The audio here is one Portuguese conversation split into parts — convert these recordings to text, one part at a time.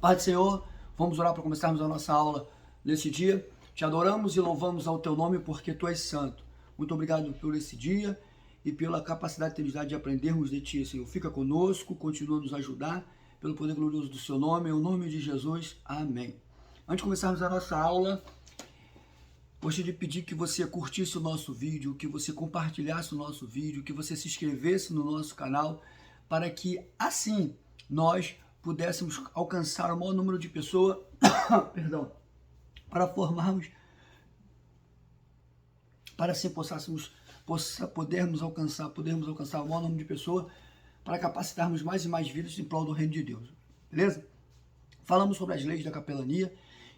Pai do Senhor, vamos orar para começarmos a nossa aula nesse dia. Te adoramos e louvamos ao teu nome porque tu és santo. Muito obrigado por esse dia e pela capacidade que tens dado de aprendermos de ti, Senhor. Fica conosco, continua a nos ajudar, pelo poder glorioso do seu nome, em nome de Jesus. Amém. Antes de começarmos a nossa aula, gostaria de pedir que você curtisse o nosso vídeo, que você compartilhasse o nosso vídeo, que você se inscrevesse no nosso canal, para que assim nós pudéssemos alcançar o maior número de pessoas, perdão, para formarmos, para assim podermos alcançar o maior número de pessoas, para capacitarmos mais e mais vidas em prol do reino de Deus, beleza? Falamos sobre as leis da capelania,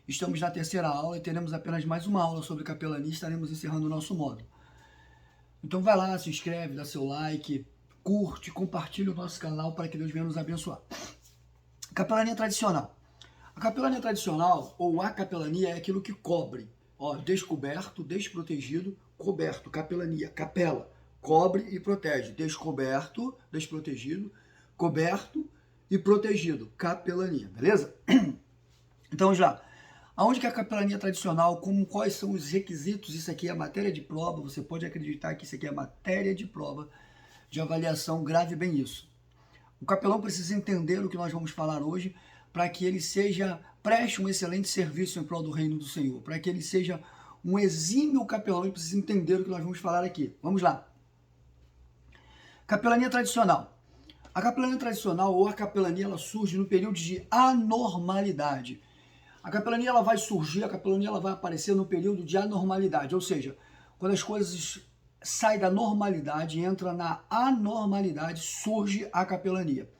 estamos na terceira aula e teremos apenas mais uma aula sobre capelania e estaremos encerrando o nosso módulo. Então vai lá, se inscreve, dá seu like, curte, compartilha o nosso canal para que Deus venha nos abençoar. Capelania tradicional. A capelania tradicional, ou a capelania, é aquilo que cobre. Ó, descoberto, desprotegido, coberto, capelania, capela, cobre e protege. Descoberto, desprotegido, coberto e protegido, capelania, beleza? Então vamos lá. Aonde que a capelania tradicional, quais são os requisitos? Isso aqui é matéria de prova, você pode acreditar que isso aqui é matéria de prova de avaliação, grave bem isso. O capelão precisa entender o que nós vamos falar hoje para que ele preste um excelente serviço em prol do reino do Senhor, para que ele seja um exímio capelão, ele precisa entender o que nós vamos falar aqui. Vamos lá. Capelania tradicional. A capelania tradicional ou a capelania, ela surge no período de anormalidade. A capelania ela vai surgir, a capelania ela vai aparecer no período de anormalidade, ou seja, quando as coisas saem da normalidade, entra na anormalidade, surge a capelania.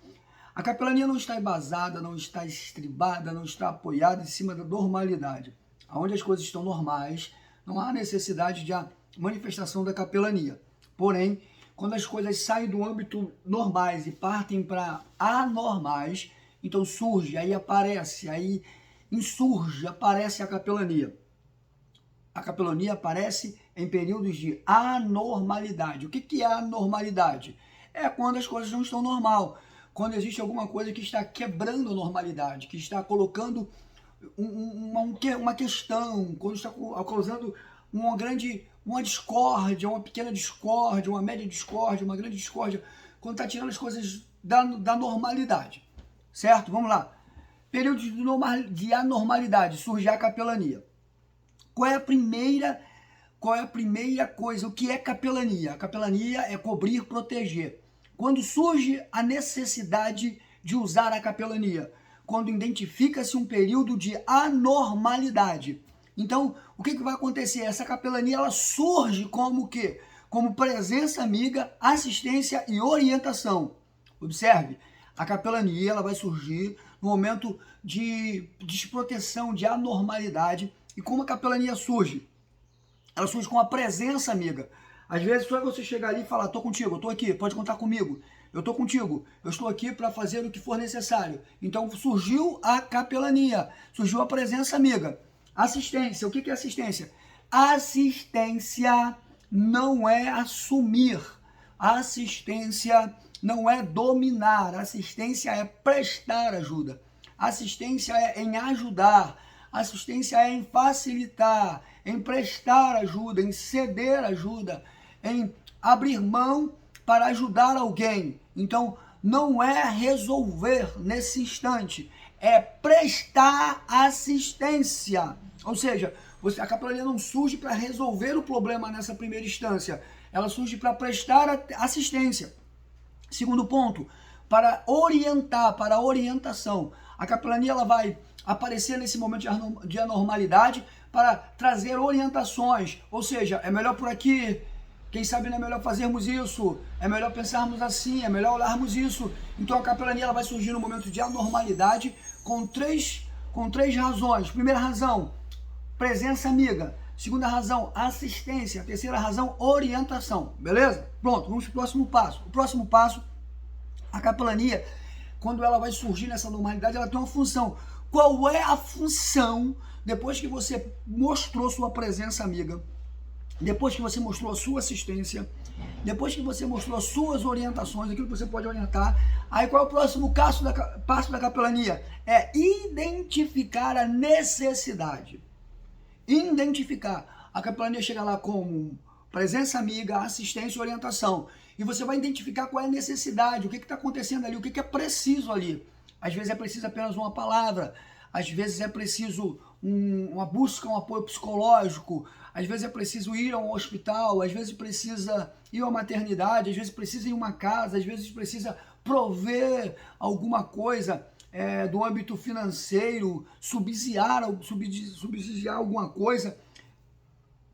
A capelania não está embasada, não está estribada, não está apoiada em cima da normalidade. Onde as coisas estão normais, não há necessidade de manifestação da capelania. Porém, quando as coisas saem do âmbito normais e partem para anormais, então surge, aí aparece, aí insurge, aparece a capelania. A capelania aparece em períodos de anormalidade. O que é anormalidade? É quando as coisas não estão normal, quando existe alguma coisa que está quebrando a normalidade, que está colocando uma questão, quando está causando uma discórdia, uma pequena discórdia, uma média discórdia, uma grande discórdia, quando está tirando as coisas da normalidade, certo? Vamos lá. Período de anormalidade, surge a capelania. Qual é a primeira coisa? O que é capelania? A capelania é cobrir, proteger. Quando surge a necessidade de usar a capelania? Quando identifica-se um período de anormalidade. Então, o que vai acontecer? Essa capelania ela surge como o quê? Como presença amiga, assistência e orientação. Observe, a capelania ela vai surgir no momento de desproteção, de anormalidade. E como a capelania surge? Ela surge com a presença amiga. Às vezes só você chegar ali e falar, estou contigo, eu estou aqui, pode contar comigo. Eu estou contigo, eu estou aqui para fazer o que for necessário. Então surgiu a capelania, surgiu a presença amiga. Assistência, o que é assistência? Assistência não é assumir, assistência não é dominar, assistência é prestar ajuda. Assistência é em ajudar, assistência é em facilitar, em prestar ajuda, em ceder ajuda, em abrir mão para ajudar alguém. Então, não é resolver nesse instante, é prestar assistência. Ou seja, a capelania não surge para resolver o problema nessa primeira instância, ela surge para prestar assistência. Segundo ponto, para orientar, para orientação. A capelania ela vai aparecer nesse momento de anormalidade para trazer orientações, ou seja, é melhor por aqui, quem sabe não é melhor fazermos isso, é melhor pensarmos assim, é melhor olharmos isso. Então a capelania ela vai surgir no momento de anormalidade com três razões. Primeira razão, presença amiga. Segunda razão, assistência. Terceira razão, orientação. Beleza? Pronto, vamos para o próximo passo. O próximo passo, a capelania, quando ela vai surgir nessa normalidade, ela tem uma função. Qual é a função, depois que você mostrou sua presença amiga, depois que você mostrou a sua assistência, depois que você mostrou as suas orientações, aquilo que você pode orientar, aí qual é o próximo passo da capelania? É identificar a necessidade. Identificar. A capelania chega lá como presença amiga, assistência e orientação. E você vai identificar qual é a necessidade, o que está acontecendo ali, o que é preciso ali. Às vezes é preciso apenas uma palavra, às vezes é preciso uma busca, um apoio psicológico, às vezes é preciso ir a um hospital, às vezes precisa ir a uma maternidade, às vezes precisa ir a uma casa, às vezes precisa prover alguma coisa do âmbito financeiro, subsidiar alguma coisa.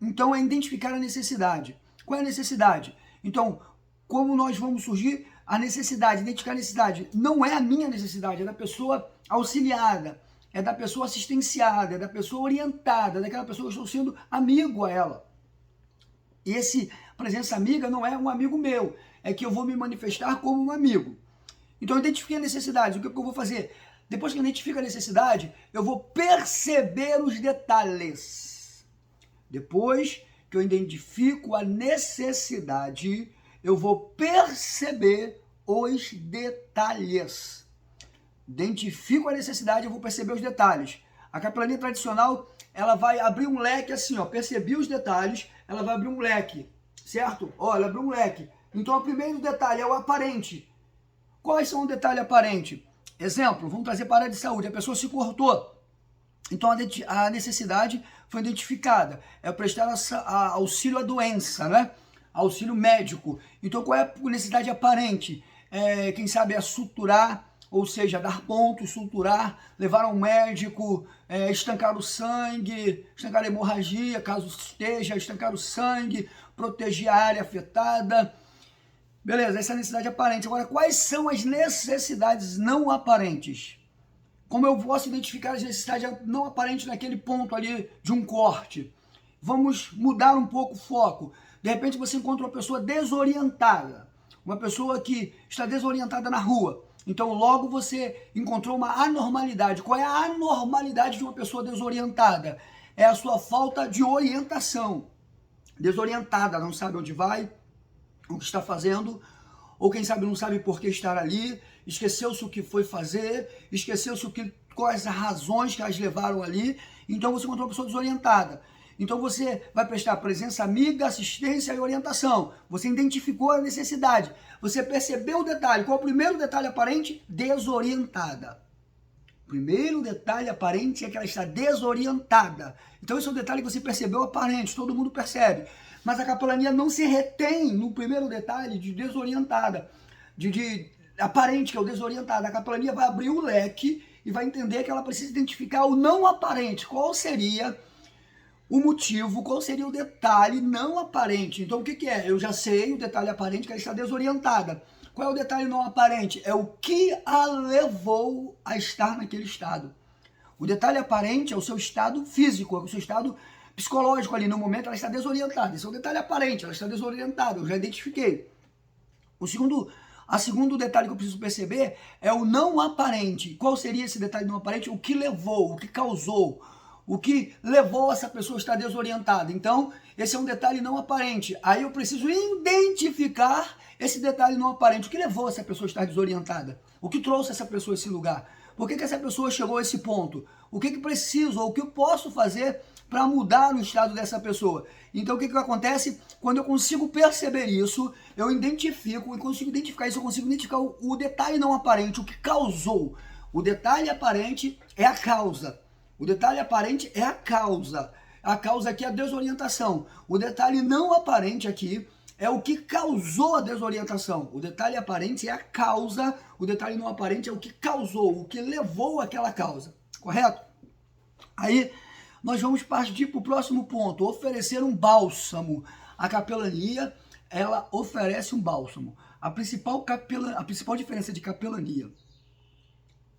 Então é identificar a necessidade. Qual é a necessidade? Então, como nós vamos surgir? A necessidade, identificar a necessidade. Não é a minha necessidade, é da pessoa auxiliada, é da pessoa assistenciada, é da pessoa orientada, daquela pessoa que eu estou sendo amigo a ela. E esse presença amiga não é um amigo meu, é que eu vou me manifestar como um amigo. Então eu identifiquei a necessidade, o que eu vou fazer? Depois que eu identifico a necessidade, eu vou perceber os detalhes. Depois que eu identifico a necessidade, eu vou perceber os detalhes. Identifico a necessidade, eu vou perceber os detalhes. A capelania tradicional, ela vai abrir um leque assim, ó, percebi os detalhes, ela vai abrir um leque, certo? Ó, ela abriu um leque. Então, o primeiro detalhe é o aparente. Quais são os detalhes aparentes? Exemplo, vamos trazer para a área de saúde, a pessoa se cortou. Então, a necessidade foi identificada, é prestar auxílio à doença, né? Auxílio médico. Então, qual é a necessidade aparente? Quem sabe é suturar, ou seja, dar pontos, suturar, levar ao médico, estancar o sangue, estancar a hemorragia, caso esteja, estancar o sangue, proteger a área afetada. Beleza, essa é a necessidade aparente. Agora, quais são as necessidades não aparentes? Como eu posso identificar as necessidades não aparentes naquele ponto ali de um corte? Vamos mudar um pouco o foco. De repente você encontra uma pessoa desorientada, uma pessoa que está desorientada na rua. Então logo você encontrou uma anormalidade. Qual é a anormalidade de uma pessoa desorientada? É a sua falta de orientação. Desorientada, não sabe onde vai, o que está fazendo, ou quem sabe não sabe por que estar ali, esqueceu-se o que foi fazer, esqueceu-se quais as razões que as levaram ali. Então você encontrou uma pessoa desorientada. Então você vai prestar presença amiga, assistência e orientação. Você identificou a necessidade. Você percebeu o detalhe. Qual é o primeiro detalhe aparente? Desorientada. O primeiro detalhe aparente é que ela está desorientada. Então esse é o detalhe que você percebeu aparente, todo mundo percebe. Mas a capelania não se retém no primeiro detalhe de desorientada, de aparente, que é o desorientada. A capelania vai abrir o leque e vai entender que ela precisa identificar o não aparente. Qual seria o motivo, qual seria o detalhe não aparente? Então o que é? Eu já sei o detalhe aparente, que ela está desorientada. Qual é o detalhe não aparente? É o que a levou a estar naquele estado. O detalhe aparente é o seu estado físico, é o seu estado psicológico ali. No momento ela está desorientada. Esse é o detalhe aparente, ela está desorientada, eu já identifiquei. O segundo detalhe que eu preciso perceber é o não aparente. Qual seria esse detalhe não aparente? O que levou, o que causou, o que levou essa pessoa a estar desorientada. Então, esse é um detalhe não aparente. Aí eu preciso identificar esse detalhe não aparente. O que levou essa pessoa a estar desorientada? O que trouxe essa pessoa a esse lugar? Por que essa pessoa chegou a esse ponto? O que preciso ou o que eu posso fazer para mudar o estado dessa pessoa? Então, o que acontece? Quando eu consigo perceber isso, eu identifico, e consigo identificar isso, eu consigo identificar o detalhe não aparente, o que causou. O detalhe aparente é a causa. O detalhe aparente é a causa. A causa aqui é a desorientação. O detalhe não aparente aqui é o que causou a desorientação. O detalhe aparente é a causa, o detalhe não aparente é o que causou, o que levou àquela causa. Correto? Aí nós vamos partir para o próximo ponto, oferecer um bálsamo. A capelania, ela oferece um bálsamo. A principal diferença de capelania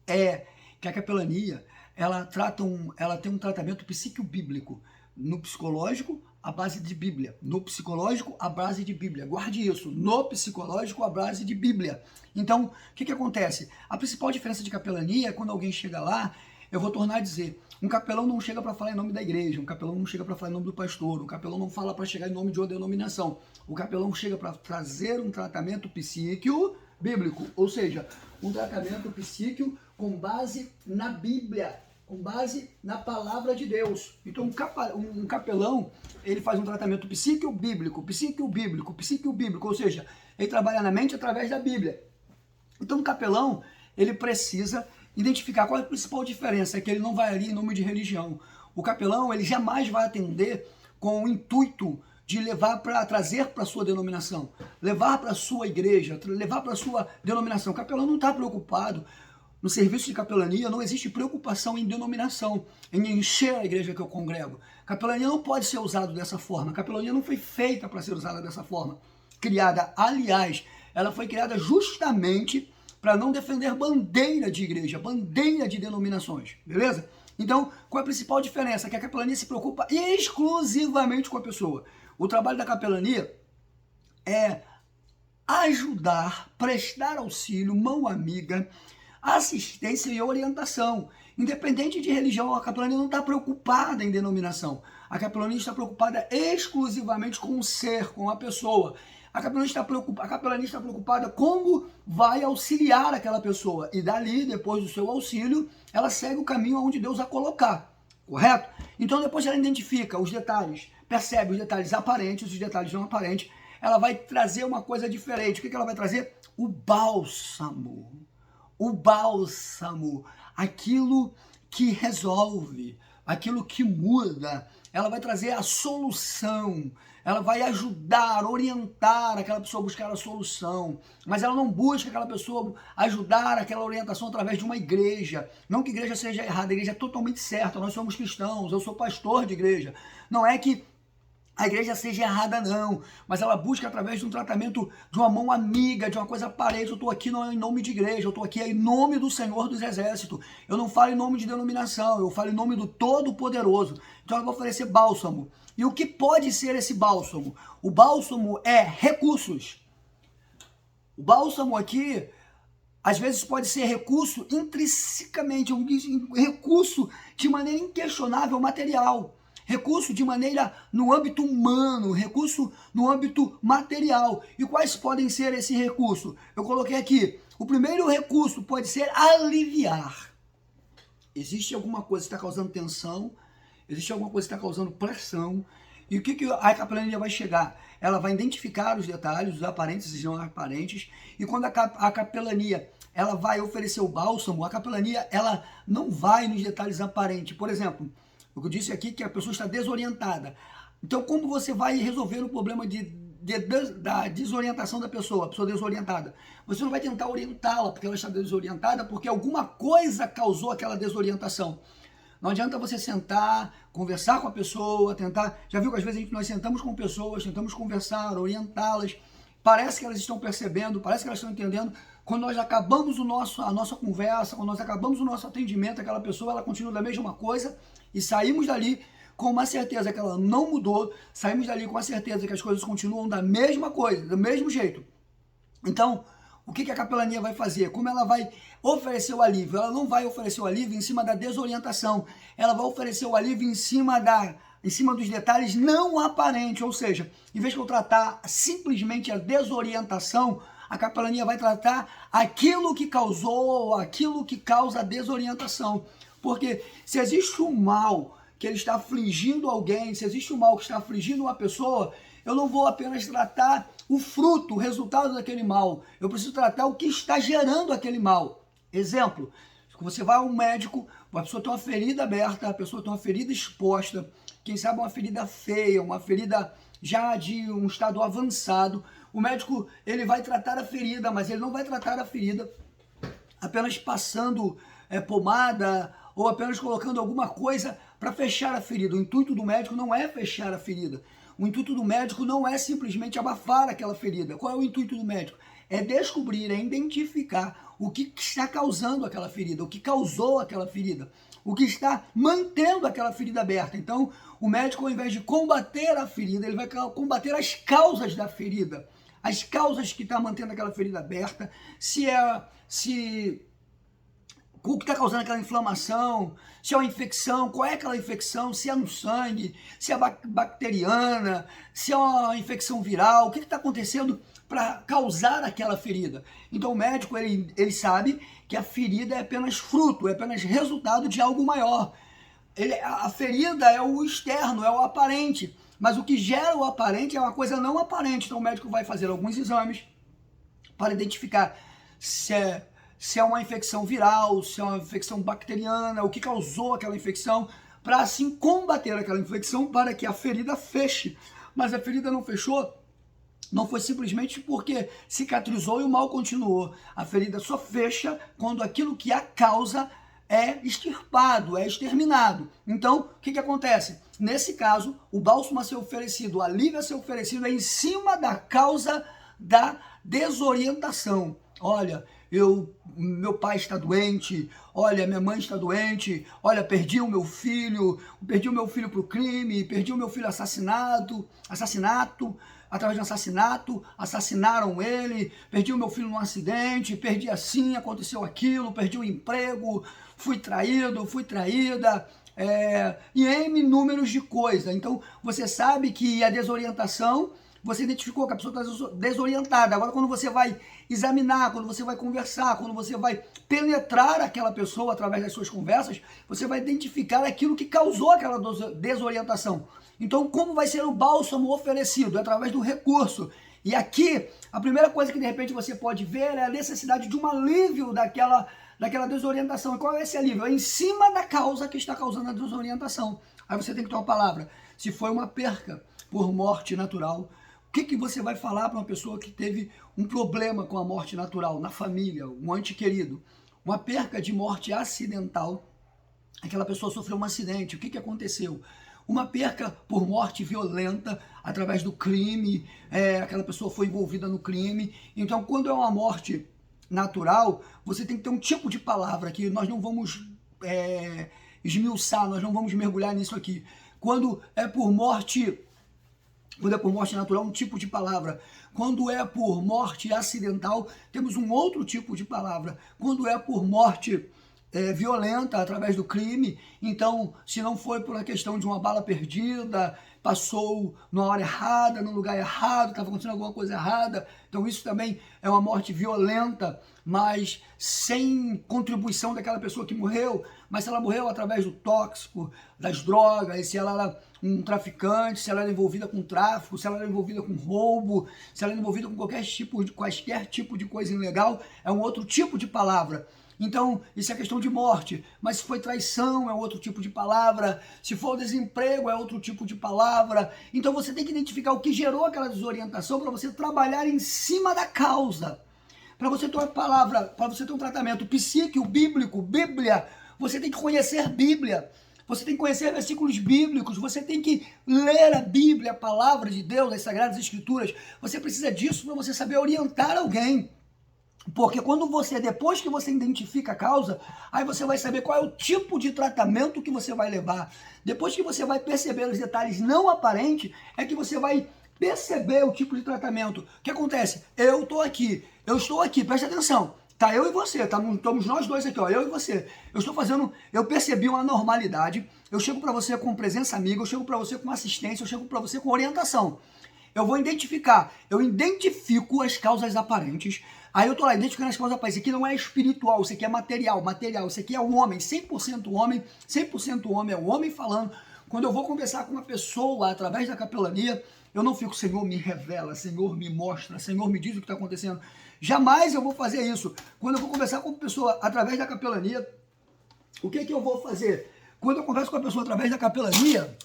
é que a capelania ela tem um tratamento psico-bíblico. No psicológico, a base de Bíblia. No psicológico, a base de Bíblia. Guarde isso. No psicológico, a base de Bíblia. Então, o que acontece? A principal diferença de capelania é quando alguém chega lá, eu vou tornar a dizer, um capelão não chega para falar em nome da igreja, um capelão não chega para falar em nome do pastor, um capelão não fala para chegar em nome de uma denominação, o capelão chega para trazer um tratamento psíquico bíblico, ou seja, um tratamento psíquico com base na Bíblia, com base na palavra de Deus. Então um capelão, ele faz um tratamento psíquico bíblico, ou seja, ele trabalha na mente através da Bíblia. Então o capelão, ele precisa identificar qual é a principal diferença, é que ele não vai ali em nome de religião. O capelão, ele jamais vai atender com o intuito de trazer para a sua denominação, levar para a sua igreja, levar para a sua denominação. O capelão não está preocupado. No serviço de capelania não existe preocupação em denominação, em encher a igreja que eu congrego. Capelania não pode ser usado dessa forma. A capelania não foi feita para ser usada dessa forma. Aliás, ela foi criada justamente para não defender bandeira de igreja, bandeira de denominações, beleza? Então, qual é a principal diferença? Que a capelania se preocupa exclusivamente com a pessoa. O trabalho da capelania é ajudar, prestar auxílio, mão amiga, assistência e orientação. Independente de religião, a capelania não está preocupada em denominação. A capelania está preocupada exclusivamente com o ser, com a pessoa. A capelania está preocupada como vai auxiliar aquela pessoa. E dali, depois do seu auxílio, ela segue o caminho onde Deus a colocar. Correto? Então, depois ela identifica os detalhes, percebe os detalhes aparentes, os detalhes não aparentes, ela vai trazer uma coisa diferente. O que ela vai trazer? O bálsamo. O bálsamo. Aquilo que resolve, aquilo que muda. Ela vai trazer a solução. Ela vai ajudar, orientar aquela pessoa a buscar a solução. Mas ela não busca aquela pessoa ajudar aquela orientação através de uma igreja. Não que a igreja seja errada, a igreja é totalmente certa. Nós somos cristãos, eu sou pastor de igreja. Não é que a igreja seja errada, não, mas ela busca através de um tratamento, de uma mão amiga, de uma coisa aparente. Eu estou aqui não em nome de igreja, eu estou aqui em nome do Senhor dos Exércitos. Eu não falo em nome de denominação, eu falo em nome do Todo-Poderoso. Então eu vou oferecer bálsamo. E o que pode ser esse bálsamo? O bálsamo é recursos. O bálsamo aqui, às vezes pode ser recurso intrinsecamente, um recurso de maneira inquestionável material. Recurso de maneira no âmbito humano, recurso no âmbito material. E quais podem ser esse recurso? Eu coloquei aqui, o primeiro recurso pode ser aliviar. Existe alguma coisa que está causando tensão, existe alguma coisa que está causando pressão, e o que a capelania vai chegar? Ela vai identificar os detalhes, os aparentes e não aparentes, e quando a capelania ela vai oferecer o bálsamo, a capelania ela não vai nos detalhes aparentes. Por exemplo, eu disse aqui que a pessoa está desorientada. Então, como você vai resolver o problema da desorientação da pessoa, a pessoa desorientada? Você não vai tentar orientá-la porque ela está desorientada, porque alguma coisa causou aquela desorientação. Não adianta você sentar, conversar com a pessoa, tentar... Já viu que às vezes nós sentamos com pessoas, tentamos conversar, orientá-las, parece que elas estão percebendo, parece que elas estão entendendo. Quando nós acabamos a nossa conversa, quando nós acabamos o nosso atendimento, aquela pessoa ela continua da mesma coisa e saímos dali com uma certeza que ela não mudou, saímos dali com a certeza que as coisas continuam da mesma coisa, do mesmo jeito. Então, o que a capelania vai fazer? Como ela vai oferecer o alívio? Ela não vai oferecer o alívio em cima da desorientação, ela vai oferecer o alívio em cima dos detalhes não aparentes, ou seja, em vez de eu tratar simplesmente a desorientação, a capelania vai tratar aquilo que causou, aquilo que causa a desorientação. Porque se existe um mal que ele está afligindo alguém, se existe um mal que está afligindo uma pessoa, eu não vou apenas tratar o fruto, o resultado daquele mal. Eu preciso tratar o que está gerando aquele mal. Exemplo, você vai a um médico, a pessoa tem uma ferida aberta, a pessoa tem uma ferida exposta, quem sabe uma ferida feia, uma ferida já de um estado avançado. O médico ele vai tratar a ferida, mas ele não vai tratar a ferida apenas passando pomada ou apenas colocando alguma coisa para fechar a ferida. O intuito do médico não é fechar a ferida. O intuito do médico não é simplesmente abafar aquela ferida. Qual é o intuito do médico? É descobrir, é identificar o que está causando aquela ferida, o que causou aquela ferida, o que está mantendo aquela ferida aberta. Então, o médico, ao invés de combater a ferida, ele vai combater as causas da ferida, as causas que estão mantendo aquela ferida aberta, o que está causando aquela inflamação, se é uma infecção, qual é aquela infecção, se é no sangue, se é bacteriana, se é uma infecção viral, o que está acontecendo para causar aquela ferida. Então o médico ele sabe que a ferida é apenas fruto, é apenas resultado de algo maior. A ferida é o externo, é o aparente, mas o que gera o aparente é uma coisa não aparente. Então o médico vai fazer alguns exames para identificar se é uma infecção viral, se é uma infecção bacteriana, o que causou aquela infecção, para assim combater aquela infecção para que a ferida feche. Mas a ferida não fechou, não foi simplesmente porque cicatrizou e o mal continuou. A ferida só fecha quando aquilo que a causa é extirpado, é exterminado. Então, o que acontece? Nesse caso, o bálsamo a ser oferecido, o alívio a ser oferecido é em cima da causa da desorientação. Olha, meu pai está doente, olha, minha mãe está doente, olha, perdi o meu filho para o crime, perdi o meu filho assassinato, através de um assassinato, assassinaram ele, perdi o meu filho num acidente, perdi assim, aconteceu aquilo, perdi o emprego, fui traído, fui traída, e N números de coisas. Então, você sabe que a desorientação, você identificou que a pessoa está desorientada. Agora, quando você vai examinar, quando você vai conversar, quando você vai penetrar aquela pessoa através das suas conversas, você vai identificar aquilo que causou aquela desorientação. Então, como vai ser o bálsamo oferecido? Através do recurso. E aqui, a primeira coisa que de repente você pode ver é a necessidade de um alívio daquela desorientação. E qual é esse alívio? É em cima da causa que está causando a desorientação. Aí você tem que ter uma palavra. Se foi uma perca por morte natural, o que você vai falar para uma pessoa que teve um problema com a morte natural na família, um ente querido? Uma perca de morte acidental, aquela pessoa sofreu um acidente, o que aconteceu? Uma perca por morte violenta através do crime, aquela pessoa foi envolvida no crime. Então, quando é uma morte natural, você tem que ter um tipo de palavra que nós não vamos esmiuçar, nós não vamos mergulhar nisso aqui. Quando é por morte natural, um tipo de palavra. Quando é por morte acidental, temos um outro tipo de palavra. Quando é por morte violenta, através do crime, então, se não foi por uma questão de uma bala perdida, passou na hora errada, no lugar errado, estava acontecendo alguma coisa errada, então isso também é uma morte violenta, mas sem contribuição daquela pessoa que morreu. Mas se ela morreu através do tóxico, das drogas, se ela era um traficante, se ela era envolvida com tráfico, se ela era envolvida com roubo, se ela era envolvida com qualquer tipo de coisa ilegal, é um outro tipo de palavra. Então, isso é questão de morte. Mas se foi traição, é outro tipo de palavra. Se for desemprego, é outro tipo de palavra. Então, você tem que identificar o que gerou aquela desorientação para você trabalhar em cima da causa. Para você ter uma palavra, para você ter um tratamento psíquico, bíblico, Bíblia, você tem que conhecer Bíblia. Você tem que conhecer versículos bíblicos, você tem que ler a Bíblia, a palavra de Deus, as Sagradas Escrituras. Você precisa disso para você saber orientar alguém. Porque depois que você identifica a causa, aí você vai saber qual é o tipo de tratamento que você vai levar. Depois que você vai perceber os detalhes não aparentes, é que você vai perceber o tipo de tratamento. O que acontece? Eu estou aqui, presta atenção. Tá eu e você, estamos nós dois aqui, ó, eu e você. Eu percebi uma normalidade, eu chego para você com presença amiga, eu chego para você com assistência, eu chego para você com orientação. Eu identifico as causas aparentes. Aí eu tô lá identificando as causas aparentes. Isso aqui não é espiritual, isso aqui é material. Isso aqui é o homem, 100% homem, 100% homem, é o homem falando. Quando eu vou conversar com uma pessoa através da capelania, eu não fico, Senhor, me revela, Senhor, me mostra, Senhor, me diz o que está acontecendo. Jamais eu vou fazer isso. Quando eu vou conversar com uma pessoa através da capelania, o que eu vou fazer? Quando eu converso com a pessoa através da capelania,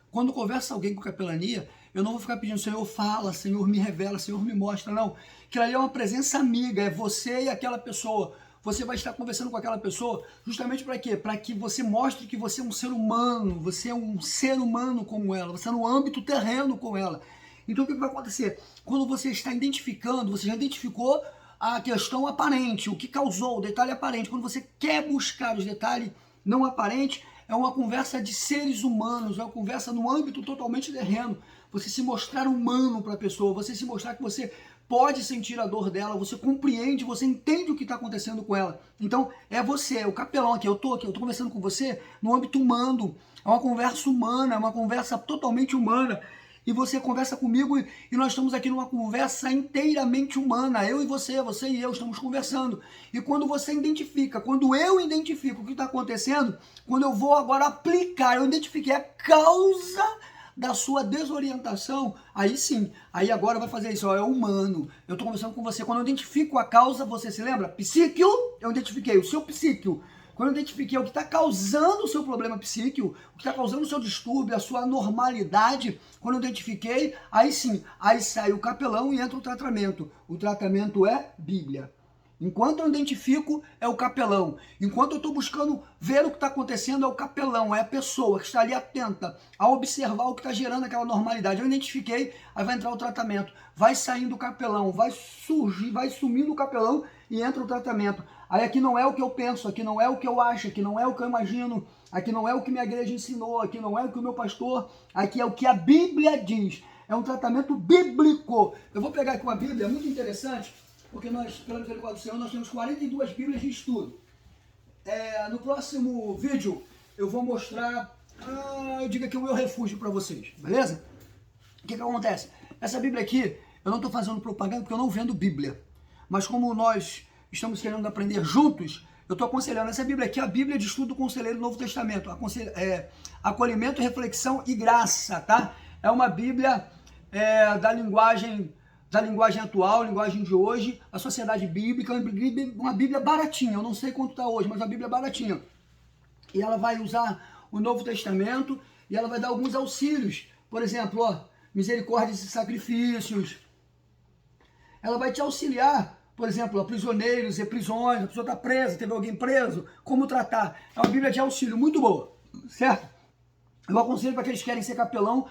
quando eu converso com alguém com capelania, eu não vou ficar pedindo, Senhor, fala, Senhor, me revela, Senhor, me mostra, não. Aquilo ali é uma presença amiga, é você e aquela pessoa. Você vai estar conversando com aquela pessoa justamente para quê? Para que você mostre que você é um ser humano, como ela, você está no âmbito terreno com ela. Então o que vai acontecer? Quando você está identificando, você já identificou a questão aparente, o que causou, o detalhe aparente. Quando você quer buscar os detalhes não aparentes, é uma conversa de seres humanos, é uma conversa no âmbito totalmente terreno. Você se mostrar humano para a pessoa, você se mostrar que você pode sentir a dor dela, você compreende, você entende o que está acontecendo com ela. Então, é você, é o capelão aqui, eu tô conversando com você no âmbito humano, é uma conversa humana, é uma conversa totalmente humana, e você conversa comigo e nós estamos aqui numa conversa inteiramente humana, eu e você e eu estamos conversando. E quando você identifica, quando eu identifico o que está acontecendo, quando eu vou agora aplicar, eu identifiquei a causa da sua desorientação, aí sim, aí agora vai fazer isso, ó, é humano. Eu estou conversando com você, quando eu identifico a causa, você se lembra? Psíquio, eu identifiquei o seu psíquio. Quando eu identifiquei o que está causando o seu problema psíquico, o que está causando o seu distúrbio, a sua anormalidade, quando eu identifiquei, aí sim, aí sai o capelão e entra o tratamento. O tratamento é Bíblia. Enquanto eu identifico, é o capelão. Enquanto eu estou buscando ver o que está acontecendo, é o capelão, é a pessoa que está ali atenta a observar o que está gerando aquela normalidade. Eu identifiquei, aí vai entrar o tratamento. Vai saindo o capelão, vai surgir, vai sumindo o capelão e entra o tratamento. Aí aqui não é o que eu penso, aqui não é o que eu acho, aqui não é o que eu imagino, aqui não é o que minha igreja ensinou, aqui não é o que o meu pastor, aqui é o que a Bíblia diz. É um tratamento bíblico. Eu vou pegar aqui uma Bíblia muito interessante, porque nós, pela misericórdia do Senhor, nós temos 42 Bíblias de estudo. No próximo vídeo, eu vou mostrar, eu digo aqui o meu refúgio para vocês, beleza? O que acontece? Essa Bíblia aqui, eu não estou fazendo propaganda porque eu não vendo Bíblia. Mas como nós estamos querendo aprender juntos, eu estou aconselhando essa Bíblia aqui, a Bíblia de Estudo do Conselheiro do Novo Testamento. Acolhimento, reflexão e graça, tá? É uma Bíblia da linguagem atual, linguagem de hoje, a sociedade bíblica, uma Bíblia baratinha, eu não sei quanto está hoje, mas uma Bíblia baratinha. E ela vai usar o Novo Testamento e ela vai dar alguns auxílios. Por exemplo, ó, misericórdias e sacrifícios. Ela vai te auxiliar, por exemplo, a prisioneiros e prisões, a pessoa está presa, teve alguém preso, como tratar. É uma Bíblia de auxílio muito boa, certo? Eu aconselho para aqueles que querem ser capelão,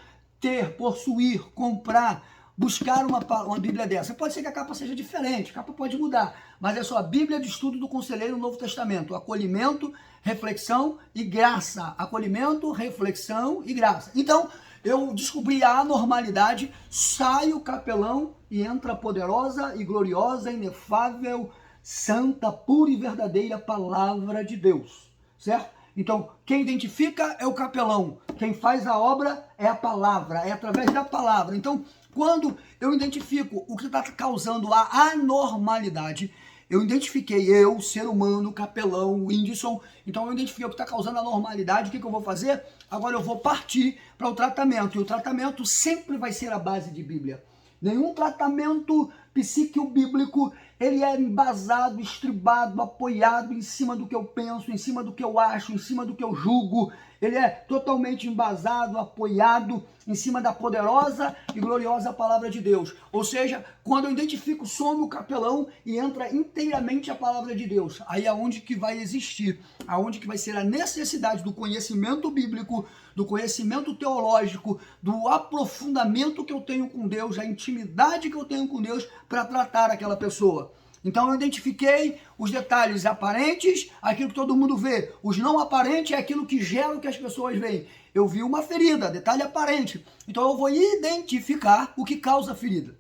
possuir, comprar, buscar uma Bíblia dessa. Pode ser que a capa seja diferente, a capa pode mudar, mas é só a Bíblia de Estudo do Conselheiro no Novo Testamento. Acolhimento, reflexão e graça. Acolhimento, reflexão e graça. Então, eu descobri a anormalidade, sai o capelão e entra a poderosa e gloriosa, inefável, santa, pura e verdadeira palavra de Deus, certo? Então, quem identifica é o capelão, quem faz a obra é a palavra, é através da palavra. Então, quando eu identifico o que está causando a anormalidade, eu identifiquei eu, ser humano, capelão, o Whindersson, então eu identifiquei o que está causando a normalidade, o que eu vou fazer? Agora eu vou partir para o tratamento, e o tratamento sempre vai ser a base de Bíblia. Nenhum tratamento psíquico-bíblico, ele é embasado, estribado, apoiado em cima do que eu penso, em cima do que eu acho, em cima do que eu julgo. Ele é totalmente embasado, apoiado em cima da poderosa e gloriosa palavra de Deus. Ou seja, quando eu identifico, some o capelão e entra inteiramente a palavra de Deus. Aí é onde que vai existir, aonde que vai ser a necessidade do conhecimento bíblico, do conhecimento teológico, do aprofundamento que eu tenho com Deus, a intimidade que eu tenho com Deus para tratar aquela pessoa. Então eu identifiquei os detalhes aparentes, aquilo que todo mundo vê. Os não aparentes é aquilo que gera o que as pessoas veem. Eu vi uma ferida, detalhe aparente. Então eu vou identificar o que causa a ferida.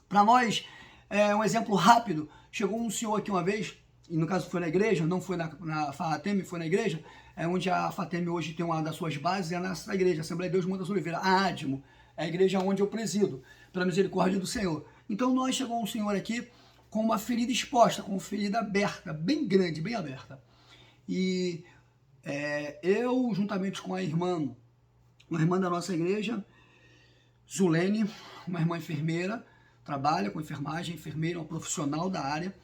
Para nós, um exemplo rápido, chegou um senhor aqui uma vez, e no caso foi na igreja, não foi na Farrateme, foi na igreja, onde a Farrateme hoje tem uma das suas bases, é nessa igreja, Assembleia de Deus Montes Oliveira, a ADMO, é a igreja onde eu presido, pela misericórdia do Senhor. Então nós chegou um senhor aqui com uma ferida exposta, com uma ferida aberta, bem grande, bem aberta. E eu, juntamente com uma irmã da nossa igreja, Zulene, uma irmã enfermeira, trabalha com enfermagem, enfermeira, uma profissional da área.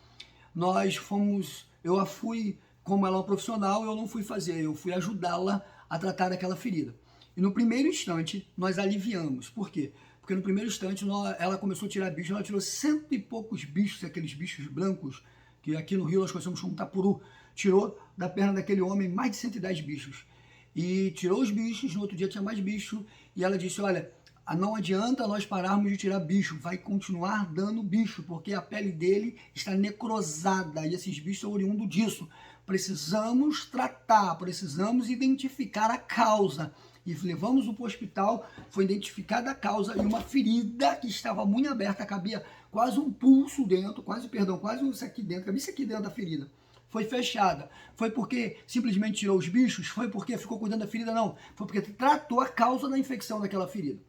Nós fomos, eu a fui, como ela é uma profissional, eu não fui fazer, eu fui ajudá-la a tratar aquela ferida. E no primeiro instante, nós aliviamos. Por quê? Porque no primeiro instante ela começou a tirar bicho, ela tirou 100 e poucos bichos, aqueles bichos brancos, que aqui no Rio nós conhecemos como tapuru, tirou da perna daquele homem mais de 110 bichos. E tirou os bichos, no outro dia tinha mais bicho, e ela disse, olha, não adianta nós pararmos de tirar bicho, vai continuar dando bicho, porque a pele dele está necrosada, e esses bichos são oriundos disso. Precisamos tratar, precisamos identificar a causa. E levamos-o para o hospital, foi identificada a causa e uma ferida que estava muito aberta, cabia quase um pulso dentro, quase isso aqui dentro, isso aqui dentro da ferida. Foi fechada. Foi porque simplesmente tirou os bichos? Foi porque ficou cuidando da ferida? Não. Foi porque tratou a causa da infecção daquela ferida.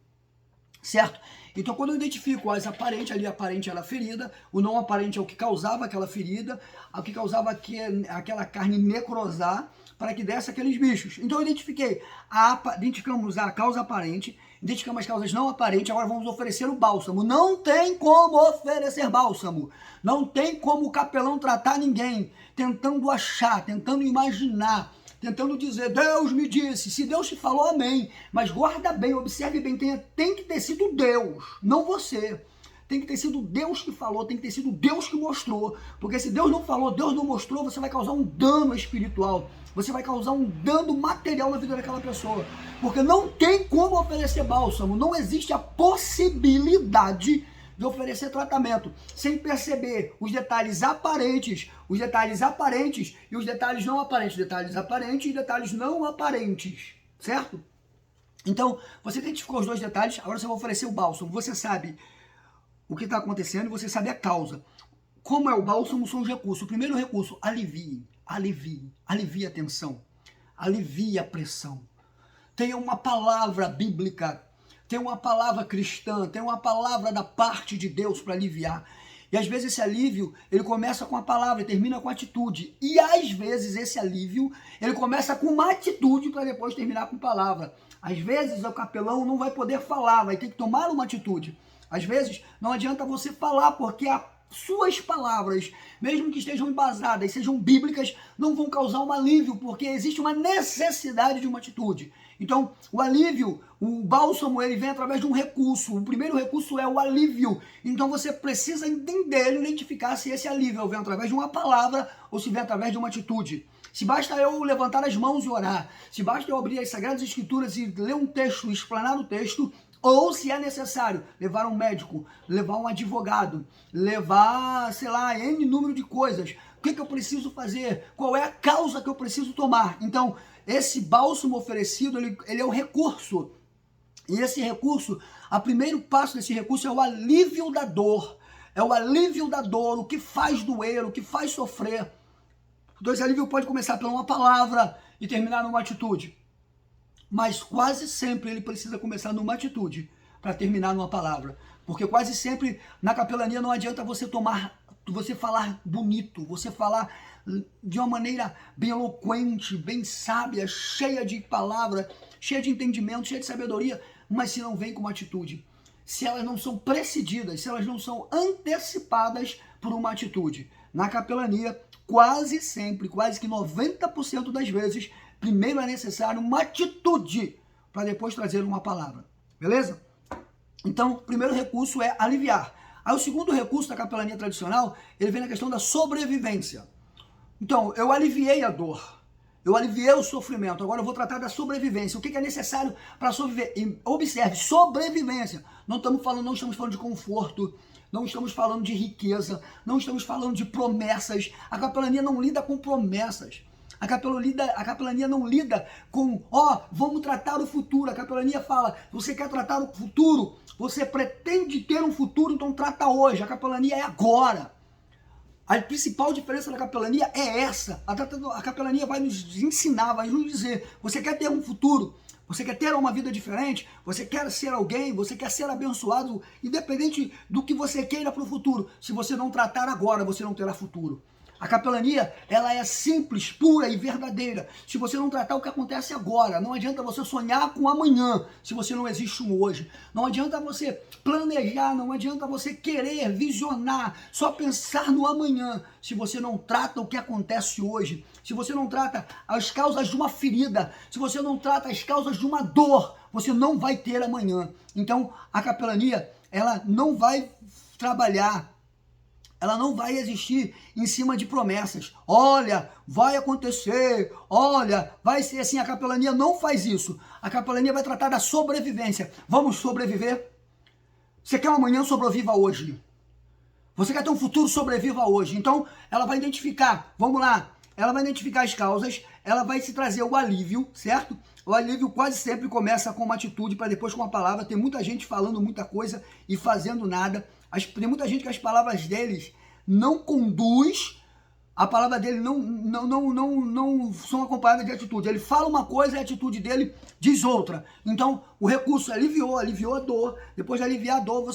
Certo? Então, quando eu identifico as aparentes, ali aparente era a ferida, o não aparente é o que causava aquela ferida, o que causava aquela carne necrosar para que desse aqueles bichos. Então, eu identificamos a causa aparente, identificamos as causas não aparentes, agora vamos oferecer o bálsamo. Não tem como oferecer bálsamo. Não tem como o capelão tratar ninguém, tentando achar, tentando imaginar, tentando dizer, Deus me disse, se Deus te falou, amém. Mas guarda bem, observe bem, tem que ter sido Deus, não você. Tem que ter sido Deus que falou, tem que ter sido Deus que mostrou. Porque se Deus não falou, Deus não mostrou, você vai causar um dano espiritual. Você vai causar um dano material na vida daquela pessoa. Porque não tem como oferecer bálsamo, não existe a possibilidade de oferecer tratamento, sem perceber os detalhes aparentes e os detalhes não aparentes, detalhes aparentes e detalhes não aparentes, certo? Então, você identificou os dois detalhes, agora você vai oferecer o bálsamo, você sabe o que está acontecendo e você sabe a causa. Como é o bálsamo, são os recursos. O primeiro recurso, alivie a tensão, alivie a pressão. Tenha uma palavra bíblica, tem uma palavra cristã, tem uma palavra da parte de Deus para aliviar. E às vezes esse alívio, ele começa com a palavra e termina com a atitude. E às vezes esse alívio, ele começa com uma atitude para depois terminar com palavra. Às vezes o capelão não vai poder falar, vai ter que tomar uma atitude. Às vezes não adianta você falar, porque as suas palavras, mesmo que estejam embasadas, sejam bíblicas, não vão causar um alívio, porque existe uma necessidade de uma atitude. Então, o alívio, o bálsamo, ele vem através de um recurso. O primeiro recurso é o alívio. Então, você precisa entender, identificar se esse alívio vem através de uma palavra ou se vem através de uma atitude. Se basta eu levantar as mãos e orar, se basta eu abrir as Sagradas Escrituras e ler um texto, explanar o texto, ou se é necessário levar um médico, levar um advogado, levar, sei lá, N número de coisas. O que eu preciso fazer? Qual é a causa que eu preciso tomar? Então, esse bálsamo oferecido, ele é o recurso. E esse recurso, o primeiro passo desse recurso é o alívio da dor. É o alívio da dor, o que faz doer, o que faz sofrer. Então esse alívio pode começar por uma palavra e terminar numa atitude. Mas quase sempre ele precisa começar numa atitude para terminar numa palavra. Porque quase sempre na capelania não adianta você falar bonito, você falar de uma maneira bem eloquente, bem sábia, cheia de palavra, cheia de entendimento, cheia de sabedoria, mas se não vem com uma atitude, se elas não são precedidas, se elas não são antecipadas por uma atitude. Na capelania, quase sempre, quase que 90% das vezes, primeiro é necessário uma atitude para depois trazer uma palavra. Beleza? Então, o primeiro recurso é aliviar. Aí o segundo recurso da capelania tradicional, ele vem na questão da sobrevivência. Então, eu aliviei a dor, eu aliviei o sofrimento, agora eu vou tratar da sobrevivência. O que é necessário para sobreviver? E observe, sobrevivência. Não estamos falando de conforto, não estamos falando de riqueza, não estamos falando de promessas. A capelania não lida com promessas. A capelania não lida com, vamos tratar o futuro. A capelania fala, você quer tratar o futuro? Você pretende ter um futuro, então trata hoje. A capelania é agora. A principal diferença da capelania é essa. A capelania vai nos ensinar, vai nos dizer, você quer ter um futuro? Você quer ter uma vida diferente? Você quer ser alguém? Você quer ser abençoado? Independente do que você queira para o futuro. Se você não tratar agora, você não terá futuro. A capelania, ela é simples, pura e verdadeira. Se você não tratar o que acontece agora, não adianta você sonhar com amanhã, se você não existe um hoje. Não adianta você planejar, não adianta você querer visionar, só pensar no amanhã, se você não trata o que acontece hoje. Se você não trata as causas de uma ferida, se você não trata as causas de uma dor, você não vai ter amanhã. Então, a capelania, ela não vai trabalhar, ela não vai existir em cima de promessas. Olha, vai acontecer, olha, vai ser assim. A capelania não faz isso. A capelania vai tratar da sobrevivência. Vamos sobreviver? Você quer um amanhã? Sobreviva hoje. Você quer ter um futuro? Sobreviva hoje. Então, ela vai identificar, vamos lá, ela vai identificar as causas, ela vai se trazer o alívio, certo? O alívio quase sempre começa com uma atitude para depois com uma palavra. Tem muita gente falando muita coisa e fazendo nada. Tem muita gente que as palavras deles não conduz, a palavra dele não são acompanhadas de atitude. Ele fala uma coisa e a atitude dele diz outra. Então, o recurso aliviou a dor. Depois de aliviar a dor,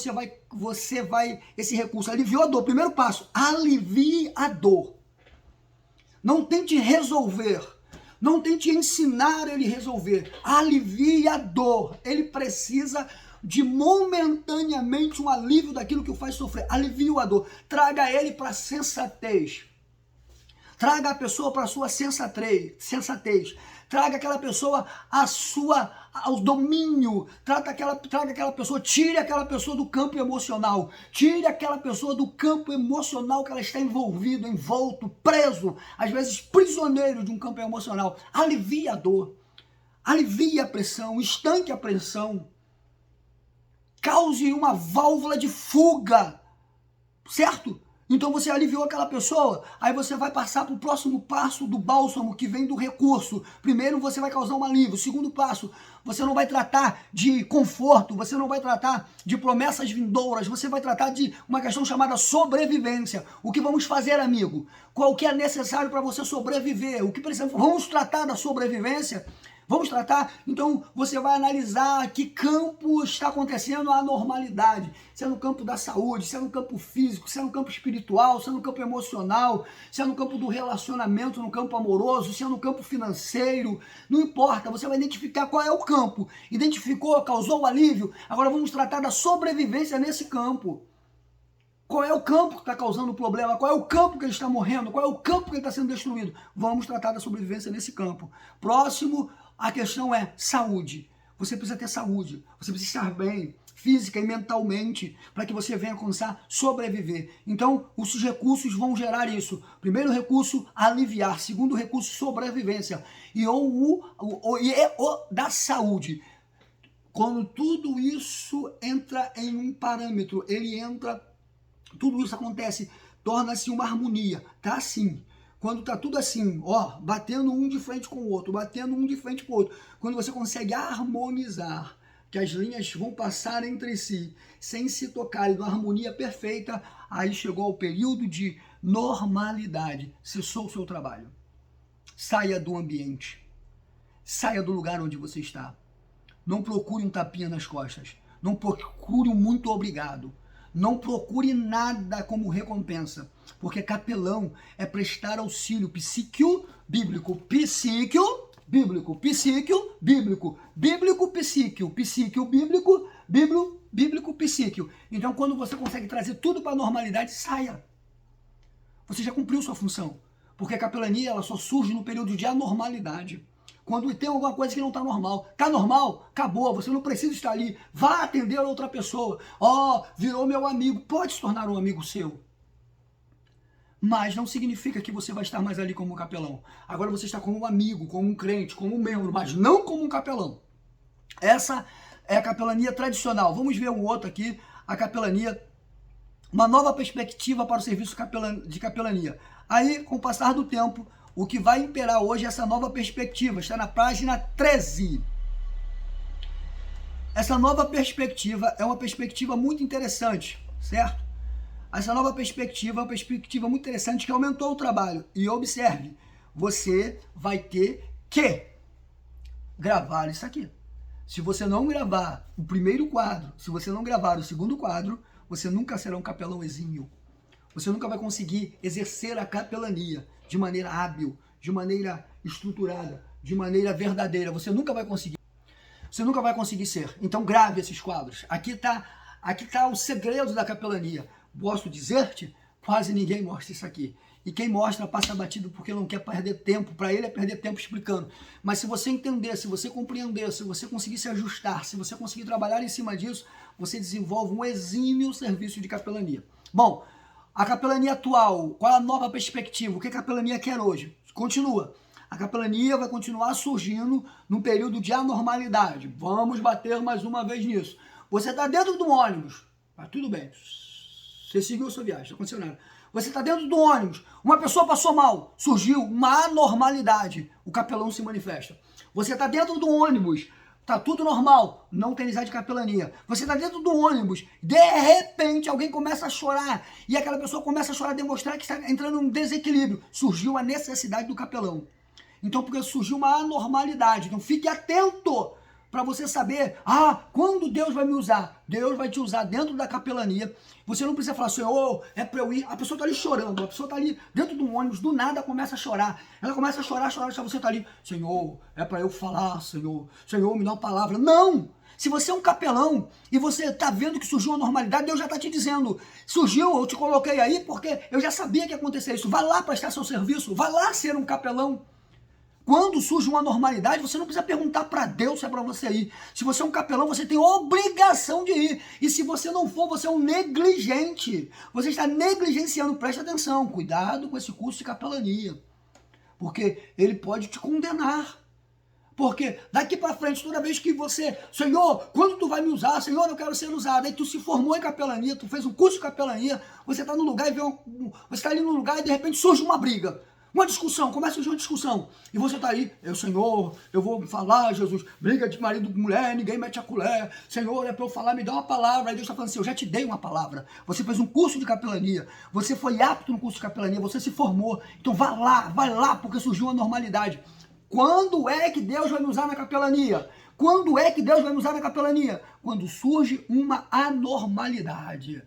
esse recurso aliviou a dor. Primeiro passo, alivie a dor. Não tente resolver. Não tente ensinar ele a resolver. Alivie a dor. Ele precisa de momentaneamente um alívio daquilo que o faz sofrer. Alivie a dor. Traga ele para a sensatez. Traga a pessoa para a sua sensatez. Traga aquela pessoa ao domínio. Traga aquela pessoa, tire aquela pessoa do campo emocional. Tire aquela pessoa do campo emocional que ela está envolto, preso, às vezes prisioneiro de um campo emocional. Alivie a dor. Alivie a pressão, estanque a pressão. Cause uma válvula de fuga. Certo? Então você aliviou aquela pessoa, aí você vai passar para o próximo passo do bálsamo, que vem do recurso. Primeiro você vai causar um alívio. Segundo passo, você não vai tratar de conforto, você não vai tratar de promessas vindouras, você vai tratar de uma questão chamada sobrevivência. O que vamos fazer, amigo? Qual que é necessário para você sobreviver? O que precisamos? Vamos tratar da sobrevivência? Vamos tratar? Então você vai analisar que campo está acontecendo a anormalidade. Se é no campo da saúde, se é no campo físico, se é no campo espiritual, se é no campo emocional, se é no campo do relacionamento, no campo amoroso, se é no campo financeiro. Não importa, você vai identificar qual é o campo. Identificou, causou o alívio. Agora vamos tratar da sobrevivência nesse campo. Qual é o campo que está causando o problema? Qual é o campo que ele está morrendo? Qual é o campo que ele está sendo destruído? Vamos tratar da sobrevivência nesse campo. Próximo, a questão é saúde. Você precisa ter saúde. Você precisa estar bem, física e mentalmente, para que você venha começar a sobreviver. Então, os recursos vão gerar isso. Primeiro recurso, aliviar. Segundo recurso, sobrevivência. E o da saúde. Quando tudo isso entra em um parâmetro, tudo isso acontece, torna-se uma harmonia, tá assim. Quando tá tudo assim, ó, batendo um de frente com o outro, batendo um de frente com o outro, quando você consegue harmonizar, que as linhas vão passar entre si, sem se tocarem, numa harmonia perfeita, aí chegou ao período de normalidade, cessou o seu trabalho. Saia do ambiente, saia do lugar onde você está. Não procure um tapinha nas costas, não procure um muito obrigado. Não procure nada como recompensa, porque capelão é prestar auxílio psíquio, bíblico, psíquio, bíblico, psíquio, bíblico, bíblico, psíquio, psíquio, bíblico, bíblico, psíquio. Então, quando você consegue trazer tudo para a normalidade, saia. Você já cumpriu sua função, porque a capelania ela só surge no período de anormalidade. Quando tem alguma coisa que não está normal. Está normal? Acabou. Você não precisa estar ali. Vá atender a outra pessoa. Ó, virou meu amigo. Pode se tornar um amigo seu. Mas não significa que você vai estar mais ali como um capelão. Agora você está como um amigo, como um crente, como um membro, mas não como um capelão. Essa é a capelania tradicional. Vamos ver um outro aqui. A capelania, uma nova perspectiva para o serviço de capelania. Aí, com o passar do tempo, o que vai imperar hoje é essa nova perspectiva, está na página 13. Essa nova perspectiva é uma perspectiva muito interessante, certo? Essa nova perspectiva é uma perspectiva muito interessante que aumentou o trabalho. E observe, você vai ter que gravar isso aqui. Se você não gravar o primeiro quadro, se você não gravar o segundo quadro, você nunca será um capelão exímio. Você nunca vai conseguir exercer a capelania de maneira hábil, de maneira estruturada, de maneira verdadeira. Você nunca vai conseguir. Você nunca vai conseguir ser. Então grave esses quadros. Aqui tá o segredo da capelania. Posso dizer-te, quase ninguém mostra isso aqui. E quem mostra passa batido porque não quer perder tempo. Para ele é perder tempo explicando. Mas se você entender, se você compreender, se você conseguir se ajustar, se você conseguir trabalhar em cima disso, você desenvolve um exímio serviço de capelania. Bom, a capelania atual, qual é a nova perspectiva? O que a capelania quer hoje? Continua. A capelania vai continuar surgindo num período de anormalidade. Vamos bater mais uma vez nisso. Você está dentro do ônibus. Tá tudo bem. Você seguiu a sua viagem, não aconteceu nada. Você está dentro do ônibus. Uma pessoa passou mal. Surgiu uma anormalidade. O capelão se manifesta. Você está dentro do ônibus. tá tudo normal, não tem necessidade de capelania. Você tá dentro do ônibus, de repente alguém começa a chorar, e aquela pessoa começa a chorar, demonstrar que está entrando em um desequilíbrio. Surgiu a necessidade do capelão. Então, porque surgiu uma anormalidade. Então, fique atento para você saber, quando Deus vai me usar? Deus vai te usar dentro da capelania. Você não precisa falar, Senhor, é para eu ir. A pessoa está ali chorando, a pessoa está ali dentro do ônibus, do nada começa a chorar. Ela começa a chorar, você está ali, Senhor, é para eu falar, Senhor, me dá uma palavra. Não! Se você é um capelão e você está vendo que surgiu uma normalidade, Deus já está te dizendo, surgiu, eu te coloquei aí porque eu já sabia que ia acontecer isso. Vai lá prestar seu serviço, vai lá ser um capelão. Quando surge uma normalidade, você não precisa perguntar para Deus se é para você ir. Se você é um capelão, você tem obrigação de ir. E se você não for, você é um negligente. Você está negligenciando, preste atenção. Cuidado com esse curso de capelania. Porque ele pode te condenar. Porque daqui para frente, toda vez que você, Senhor, quando tu vai me usar? Senhor, eu quero ser usado. Aí tu se formou em capelania, tu fez um curso de capelania, você está no lugar e você está ali no lugar e de repente surge uma briga. Uma discussão, começa a surgir uma discussão. E você está aí, Senhor, eu vou falar, Jesus, briga de marido com mulher, ninguém mete a colher. Senhor, é para eu falar, me dá uma palavra. Aí Deus está falando assim, eu já te dei uma palavra. Você fez um curso de capelania, você foi apto no curso de capelania, você se formou. Então vai lá, porque surgiu uma normalidade. Quando é que Deus vai me usar na capelania? Quando é que Deus vai me usar na capelania? Quando surge uma anormalidade.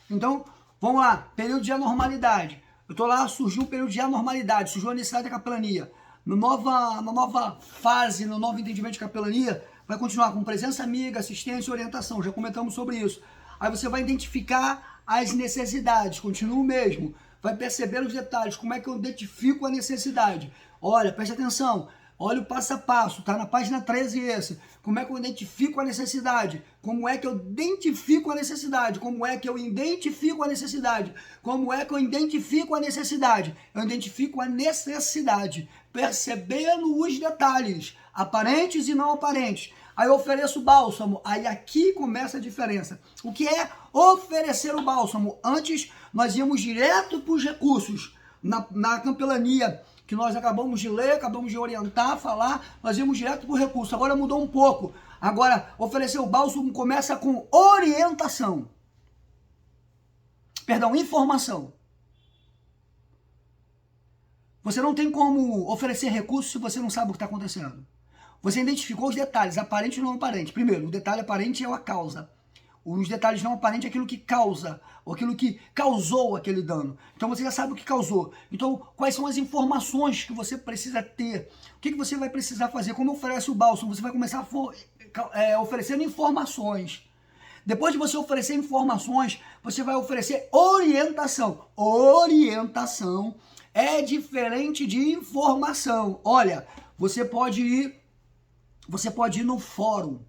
Então, vamos lá, período de anormalidade. Eu estou lá, surgiu um período de anormalidade, surgiu a necessidade da capelania. Na nova fase, no novo entendimento de capelania, vai continuar com presença amiga, assistência e orientação. Já comentamos sobre isso. Aí você vai identificar as necessidades, continua o mesmo. Vai perceber os detalhes, como é que eu identifico a necessidade. Olha, preste atenção. Olha o passo a passo, tá na página 13 esse. Como é que eu identifico a necessidade? Como é que eu identifico a necessidade? Como é que eu identifico a necessidade? Como é que eu identifico a necessidade? Eu identifico a necessidade, percebendo os detalhes, aparentes e não aparentes. Aí eu ofereço o bálsamo, aí aqui começa a diferença. O que é oferecer o bálsamo? Antes nós íamos direto para os recursos, na capelania, que nós acabamos de ler, acabamos de orientar, falar, nós íamos direto para o recurso. Agora mudou um pouco. Agora, oferecer o bálsamo começa com orientação. Perdão, informação. Você não tem como oferecer recurso se você não sabe o que está acontecendo. Você identificou os detalhes, aparente e não aparente. Primeiro, o detalhe aparente é a causa. Os detalhes não aparentes é aquilo que causa, ou aquilo que causou aquele dano. Então você já sabe o que causou. Então, quais são as informações que você precisa ter? O que você vai precisar fazer? Como oferece o bálsamo? Você vai começar oferecendo informações. Depois de você oferecer informações, você vai oferecer orientação. Orientação é diferente de informação. Olha, você pode ir no fórum.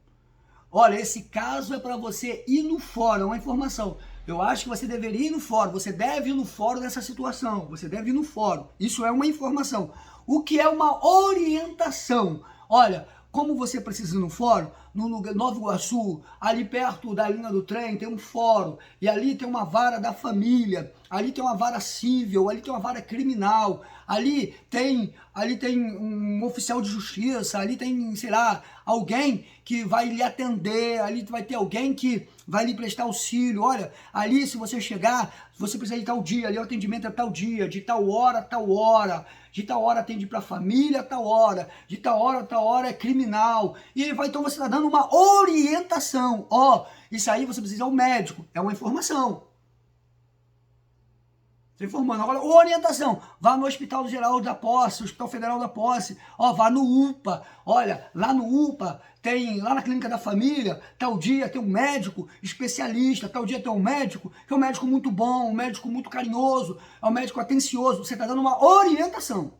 Olha, esse caso é para você ir no fórum, é uma informação. Eu acho que você deveria ir no fórum, você deve ir no fórum dessa situação, você deve ir no fórum. Isso é uma informação. O que é uma orientação? Olha, como você precisa ir no fórum, no Nova Iguaçu, ali perto da linha do trem, tem um fórum, e ali tem uma vara da família, ali tem uma vara civil, ali tem uma vara criminal, ali tem um oficial de justiça, ali tem, sei lá, alguém que vai lhe atender, ali vai ter alguém que vai lhe prestar auxílio. Olha, ali se você chegar, você precisa de tal dia, ali o atendimento é tal dia, de tal hora, de tal hora atende para a família, tal hora, de tal hora é criminal. E ele vai, então você está dando uma orientação. Isso aí você precisa ir ao médico, é uma informação. Estou informando. Agora, orientação. Vá no Hospital Geral da Posse, Hospital Federal da Posse. Vá no UPA. Olha, lá no UPA, lá na Clínica da Família, tal dia tem um médico especialista, tal dia tem um médico, que é um médico muito bom, um médico muito carinhoso, é um médico atencioso. Você está dando uma orientação.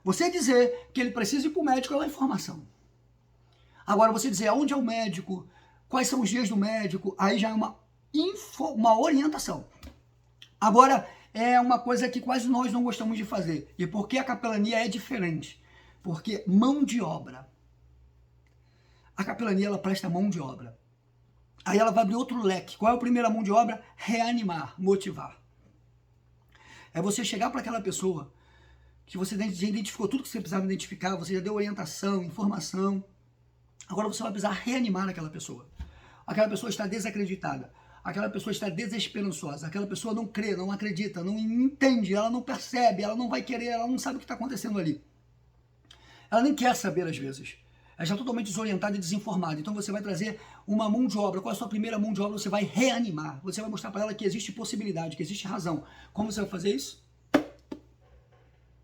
Você dizer que ele precisa ir para o médico é uma informação. Agora, você dizer aonde é o médico, quais são os dias do médico, aí já é uma orientação. Agora, é uma coisa que quase nós não gostamos de fazer. E por que a capelania é diferente? Porque mão de obra. A capelania, ela presta mão de obra. Aí ela vai abrir outro leque. Qual é a primeira mão de obra? Reanimar, motivar. É você chegar para aquela pessoa que você já identificou tudo que você precisava identificar, você já deu orientação, informação. Agora você vai precisar reanimar aquela pessoa. Aquela pessoa está desacreditada. Aquela pessoa está desesperançosa. Aquela pessoa não crê, não acredita, não entende, ela não percebe, ela não vai querer, ela não sabe o que está acontecendo ali. Ela nem quer saber às vezes. Ela está totalmente desorientada e desinformada. Então você vai trazer uma mão de obra. Qual é a sua primeira mão de obra? Você vai reanimar. Você vai mostrar para ela que existe possibilidade, que existe razão. Como você vai fazer isso?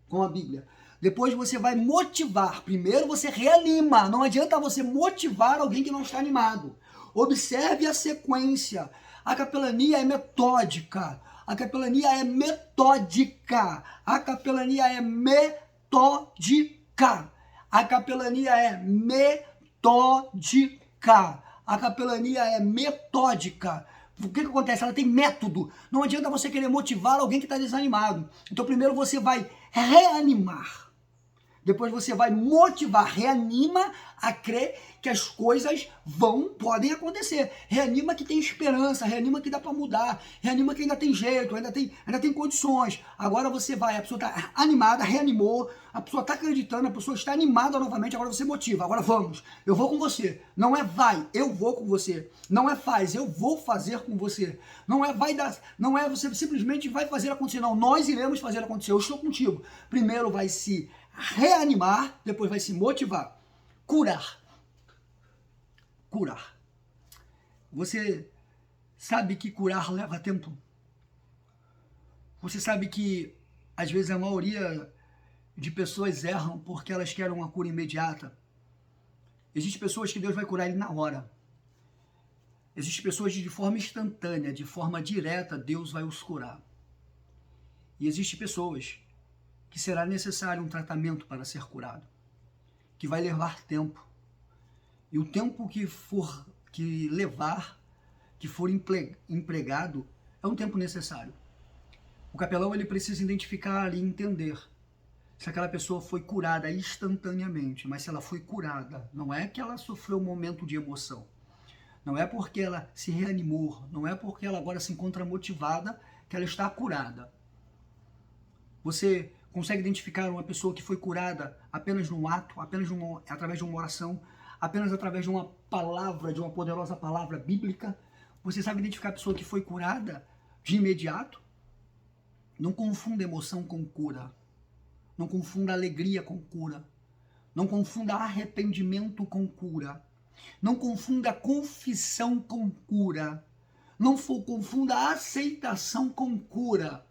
Com a Bíblia. Depois você vai motivar. Primeiro você reanima. Não adianta você motivar alguém que não está animado. Observe a sequência. A capelania é metódica. A capelania é metódica. A capelania é metódica. A capelania é metódica. A capelania é metódica. O que acontece? Ela tem método. Não adianta você querer motivar alguém que está desanimado. Então primeiro você vai reanimar. Depois você vai motivar, reanima a crer que as coisas podem acontecer. Reanima que tem esperança, reanima que dá para mudar, reanima que ainda tem jeito, ainda tem condições. Agora você vai, a pessoa está animada, reanimou, a pessoa está acreditando, a pessoa está animada novamente, agora você motiva. Agora vamos, eu vou com você. Não é vai, eu vou com você. Não é faz, eu vou fazer com você. Não é vai dar, não é você simplesmente vai fazer acontecer, não. Nós iremos fazer acontecer, eu estou contigo. Primeiro vai se reanimar, depois vai se motivar. Curar. Curar. Você sabe que curar leva tempo? Você sabe que, às vezes, a maioria de pessoas erram porque elas querem uma cura imediata? Existem pessoas que Deus vai curar ele na hora. Existem pessoas que de forma instantânea, de forma direta, Deus vai os curar. E existem pessoas que será necessário um tratamento para ser curado, que vai levar tempo. E o tempo que for empregado, é um tempo necessário. O capelão ele precisa identificar e entender se aquela pessoa foi curada instantaneamente, mas se ela foi curada, não é que ela sofreu um momento de emoção, não é porque ela se reanimou, não é porque ela agora se encontra motivada que ela está curada. Você consegue identificar uma pessoa que foi curada apenas num ato, através de uma oração, apenas através de uma palavra, de uma poderosa palavra bíblica? Você sabe identificar a pessoa que foi curada de imediato? Não confunda emoção com cura. Não confunda alegria com cura. Não confunda arrependimento com cura. Não confunda confissão com cura. Não confunda aceitação com cura.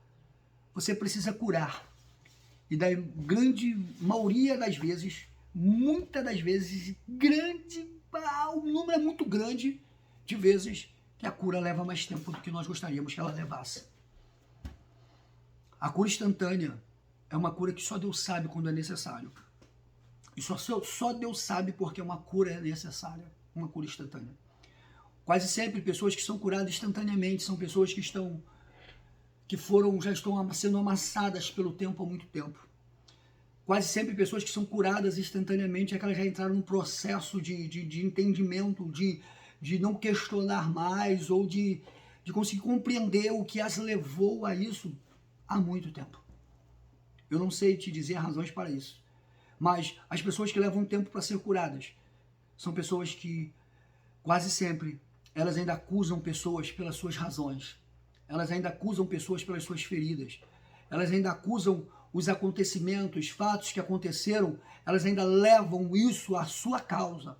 Você precisa curar. E da grande maioria das vezes, muitas das vezes, o número é muito grande de vezes que a cura leva mais tempo do que nós gostaríamos que ela levasse. A cura instantânea é uma cura que só Deus sabe quando é necessário. E só Deus sabe porque uma cura é necessária, uma cura instantânea. Quase sempre pessoas que são curadas instantaneamente são pessoas que já estão sendo amassadas pelo tempo há muito tempo. Quase sempre pessoas que são curadas instantaneamente é que elas já entraram num processo de entendimento, de não questionar mais ou de conseguir compreender o que as levou a isso há muito tempo. Eu não sei te dizer razões para isso, mas as pessoas que levam tempo para ser curadas são pessoas que quase sempre elas ainda acusam pessoas pelas suas razões, elas ainda acusam pessoas pelas suas feridas, elas ainda acusam os acontecimentos, fatos que aconteceram, elas ainda levam isso à sua causa.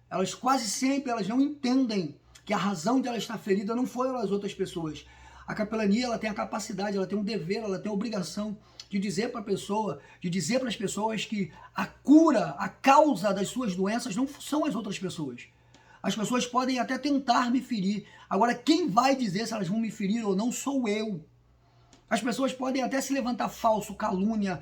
Elas quase sempre não entendem que a razão de ela estar ferida não foram as outras pessoas. A capelania ela tem a capacidade, ela tem um dever, ela tem a obrigação de dizer para a pessoa, de dizer para as pessoas que a cura, a causa das suas doenças não são as outras pessoas. As pessoas podem até tentar me ferir. Agora, quem vai dizer se elas vão me ferir ou não sou eu. As pessoas podem até se levantar falso, calúnia,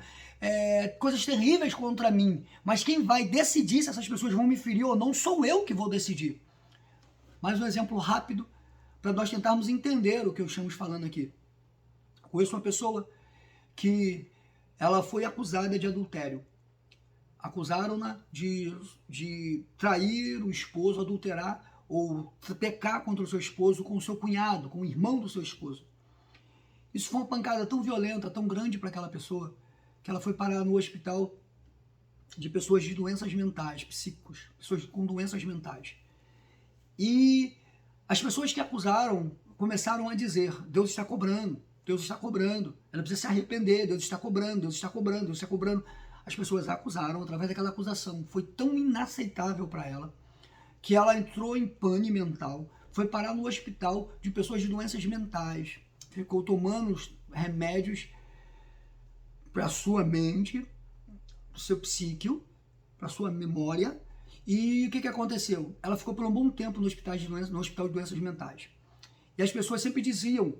coisas terríveis contra mim. Mas quem vai decidir se essas pessoas vão me ferir ou não sou eu que vou decidir. Mais um exemplo rápido para nós tentarmos entender o que estamos falando aqui. Conheço uma pessoa que ela foi acusada de adultério. Acusaram-na de trair o esposo, adulterar ou pecar contra o seu esposo com o seu cunhado, com o irmão do seu esposo. Isso foi uma pancada tão violenta, tão grande para aquela pessoa, que ela foi parar no hospital de pessoas de doenças mentais, psíquicos, pessoas com doenças mentais. E as pessoas que acusaram começaram a dizer: Deus está cobrando, Deus está cobrando, ela precisa se arrepender, Deus está cobrando, Deus está cobrando, Deus está cobrando. As pessoas a acusaram através daquela acusação. Foi tão inaceitável para ela que ela entrou em pane mental, foi parar no hospital de pessoas de doenças mentais, ficou tomando os remédios para a sua mente, para o seu psíquico, para a sua memória. E o que aconteceu? Ela ficou por um bom tempo no hospital de doenças mentais. E as pessoas sempre diziam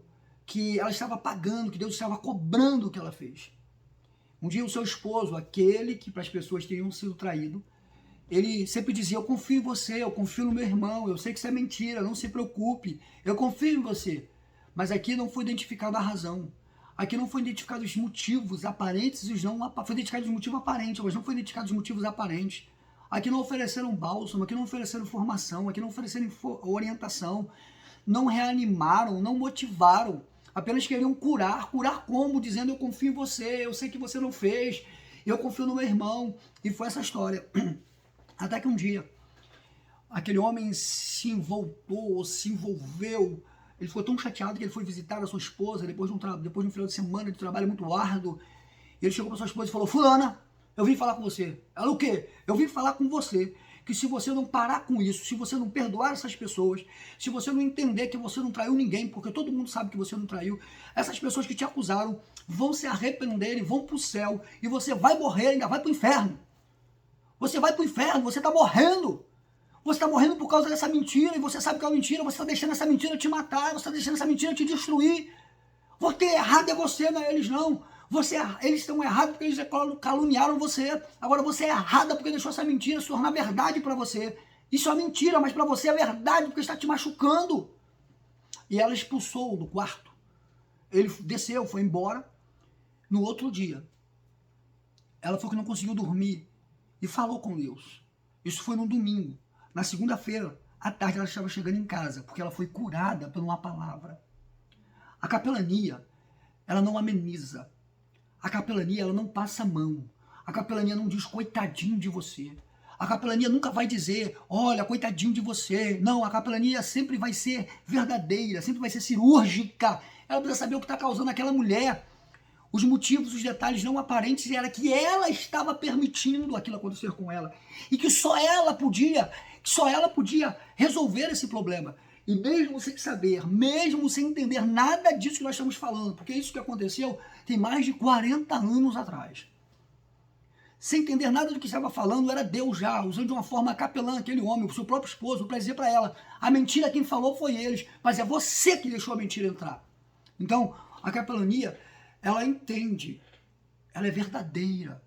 que ela estava pagando, que Deus estava cobrando o que ela fez. Um dia o seu esposo, aquele que para as pessoas tinham sido traído, ele sempre dizia: eu confio em você, eu confio no meu irmão, eu sei que isso é mentira, não se preocupe, eu confio em você. Mas aqui não foi identificada a razão. Aqui não foi identificado os motivos aparentes e os não aparentes. Foi identificado os motivos aparentes, mas não foi identificado os motivos aparentes. Aqui não ofereceram bálsamo, aqui não ofereceram formação, aqui não ofereceram orientação, não reanimaram, não motivaram, apenas queriam curar. Curar como? Dizendo: eu confio em você, eu sei que você não fez, eu confio no meu irmão. E foi essa história. Até que um dia, aquele homem se envolveu, ele ficou tão chateado que ele foi visitar a sua esposa depois de um final de semana de trabalho muito árduo. Ele chegou para sua esposa e falou: fulana, eu vim falar com você. Ela: o quê? Eu vim falar com você que se você não parar com isso, se você não perdoar essas pessoas, se você não entender que você não traiu ninguém, porque todo mundo sabe que você não traiu, essas pessoas que te acusaram vão se arrepender e vão para o céu, e você vai morrer, ainda vai para o inferno. Você vai para o inferno, você está morrendo. Você está morrendo por causa dessa mentira, e você sabe que é uma mentira, você está deixando essa mentira te matar, você está deixando essa mentira te destruir. Porque errado é você, não é eles não. Eles estão errados porque eles caluniaram você. Agora você é errada porque deixou essa mentira se tornar verdade para você. Isso é uma mentira, mas para você é verdade porque está te machucando. E ela expulsou do quarto. Ele desceu, foi embora. No outro dia, ela falou que não conseguiu dormir e falou com Deus. Isso foi no domingo. Na segunda-feira, à tarde, ela estava chegando em casa porque ela foi curada por uma palavra. A capelania, ela não ameniza. A capelania, ela não passa a mão. A capelania não diz coitadinho de você. A capelania nunca vai dizer: olha, coitadinho de você. Não, a capelania sempre vai ser verdadeira, sempre vai ser cirúrgica. Ela precisa saber o que está causando aquela mulher. Os motivos, os detalhes não aparentes era que ela estava permitindo aquilo acontecer com ela. E que só ela podia resolver esse problema. E mesmo sem saber, mesmo sem entender nada disso que nós estamos falando, porque isso que aconteceu tem mais de 40 anos atrás. Sem entender nada do que estava falando, era Deus já, usando de uma forma capelã aquele homem, o seu próprio esposo, para dizer para ela: a mentira quem falou foi eles, mas é você que deixou a mentira entrar. Então, a capelania, ela entende, ela é verdadeira.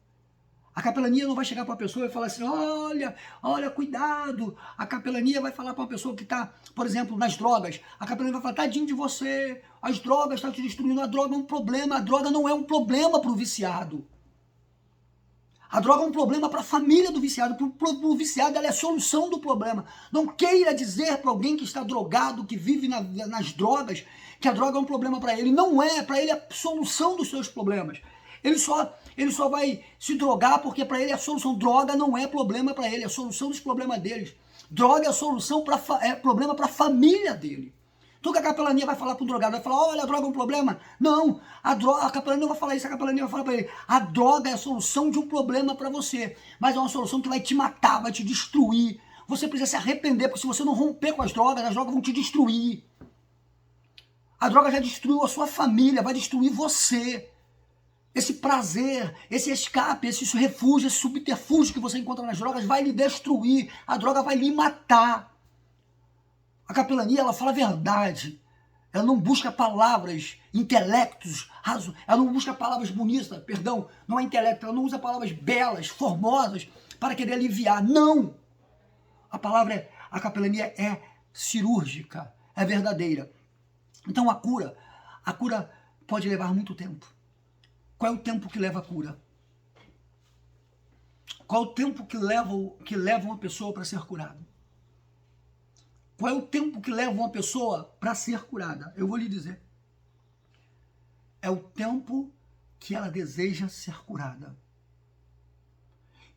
A capelania não vai chegar para uma pessoa e falar assim: olha, cuidado. A capelania vai falar para uma pessoa que está, por exemplo, nas drogas. A capelania vai falar: tadinho de você, as drogas estão te destruindo. A droga é um problema, a droga não é um problema para o viciado. A droga é um problema para a família do viciado. Para o viciado, ela é a solução do problema. Não queira dizer para alguém que está drogado, que vive nas drogas, que a droga é um problema para ele. Não é, para ele é a solução dos seus problemas. Ele só vai se drogar porque para ele é a solução. Droga não é problema para ele, é a solução dos problemas deles. Droga é a solução, é problema para a família dele. Então que a capelania vai falar para o drogado, vai falar: olha, a droga é um problema? Não, a capelania não vai falar isso, a capelania vai falar para ele: a droga é a solução de um problema para você, mas é uma solução que vai te matar, vai te destruir. Você precisa se arrepender, porque se você não romper com as drogas vão te destruir. A droga já destruiu a sua família, vai destruir você. Esse prazer, esse escape, esse refúgio, esse subterfúgio que você encontra nas drogas vai lhe destruir. A droga vai lhe matar. A capelania, ela fala a verdade. Ela não busca palavras, intelectos, ela não busca palavras bonitas, perdão, não é intelecto, ela não usa palavras belas, formosas, para querer aliviar. Não! A capelania é cirúrgica, é verdadeira. Então a cura pode levar muito tempo. Qual é o tempo que leva a cura? Qual é o tempo que leva uma pessoa para ser curada? Qual é o tempo que leva uma pessoa para ser curada? Eu vou lhe dizer. É o tempo que ela deseja ser curada.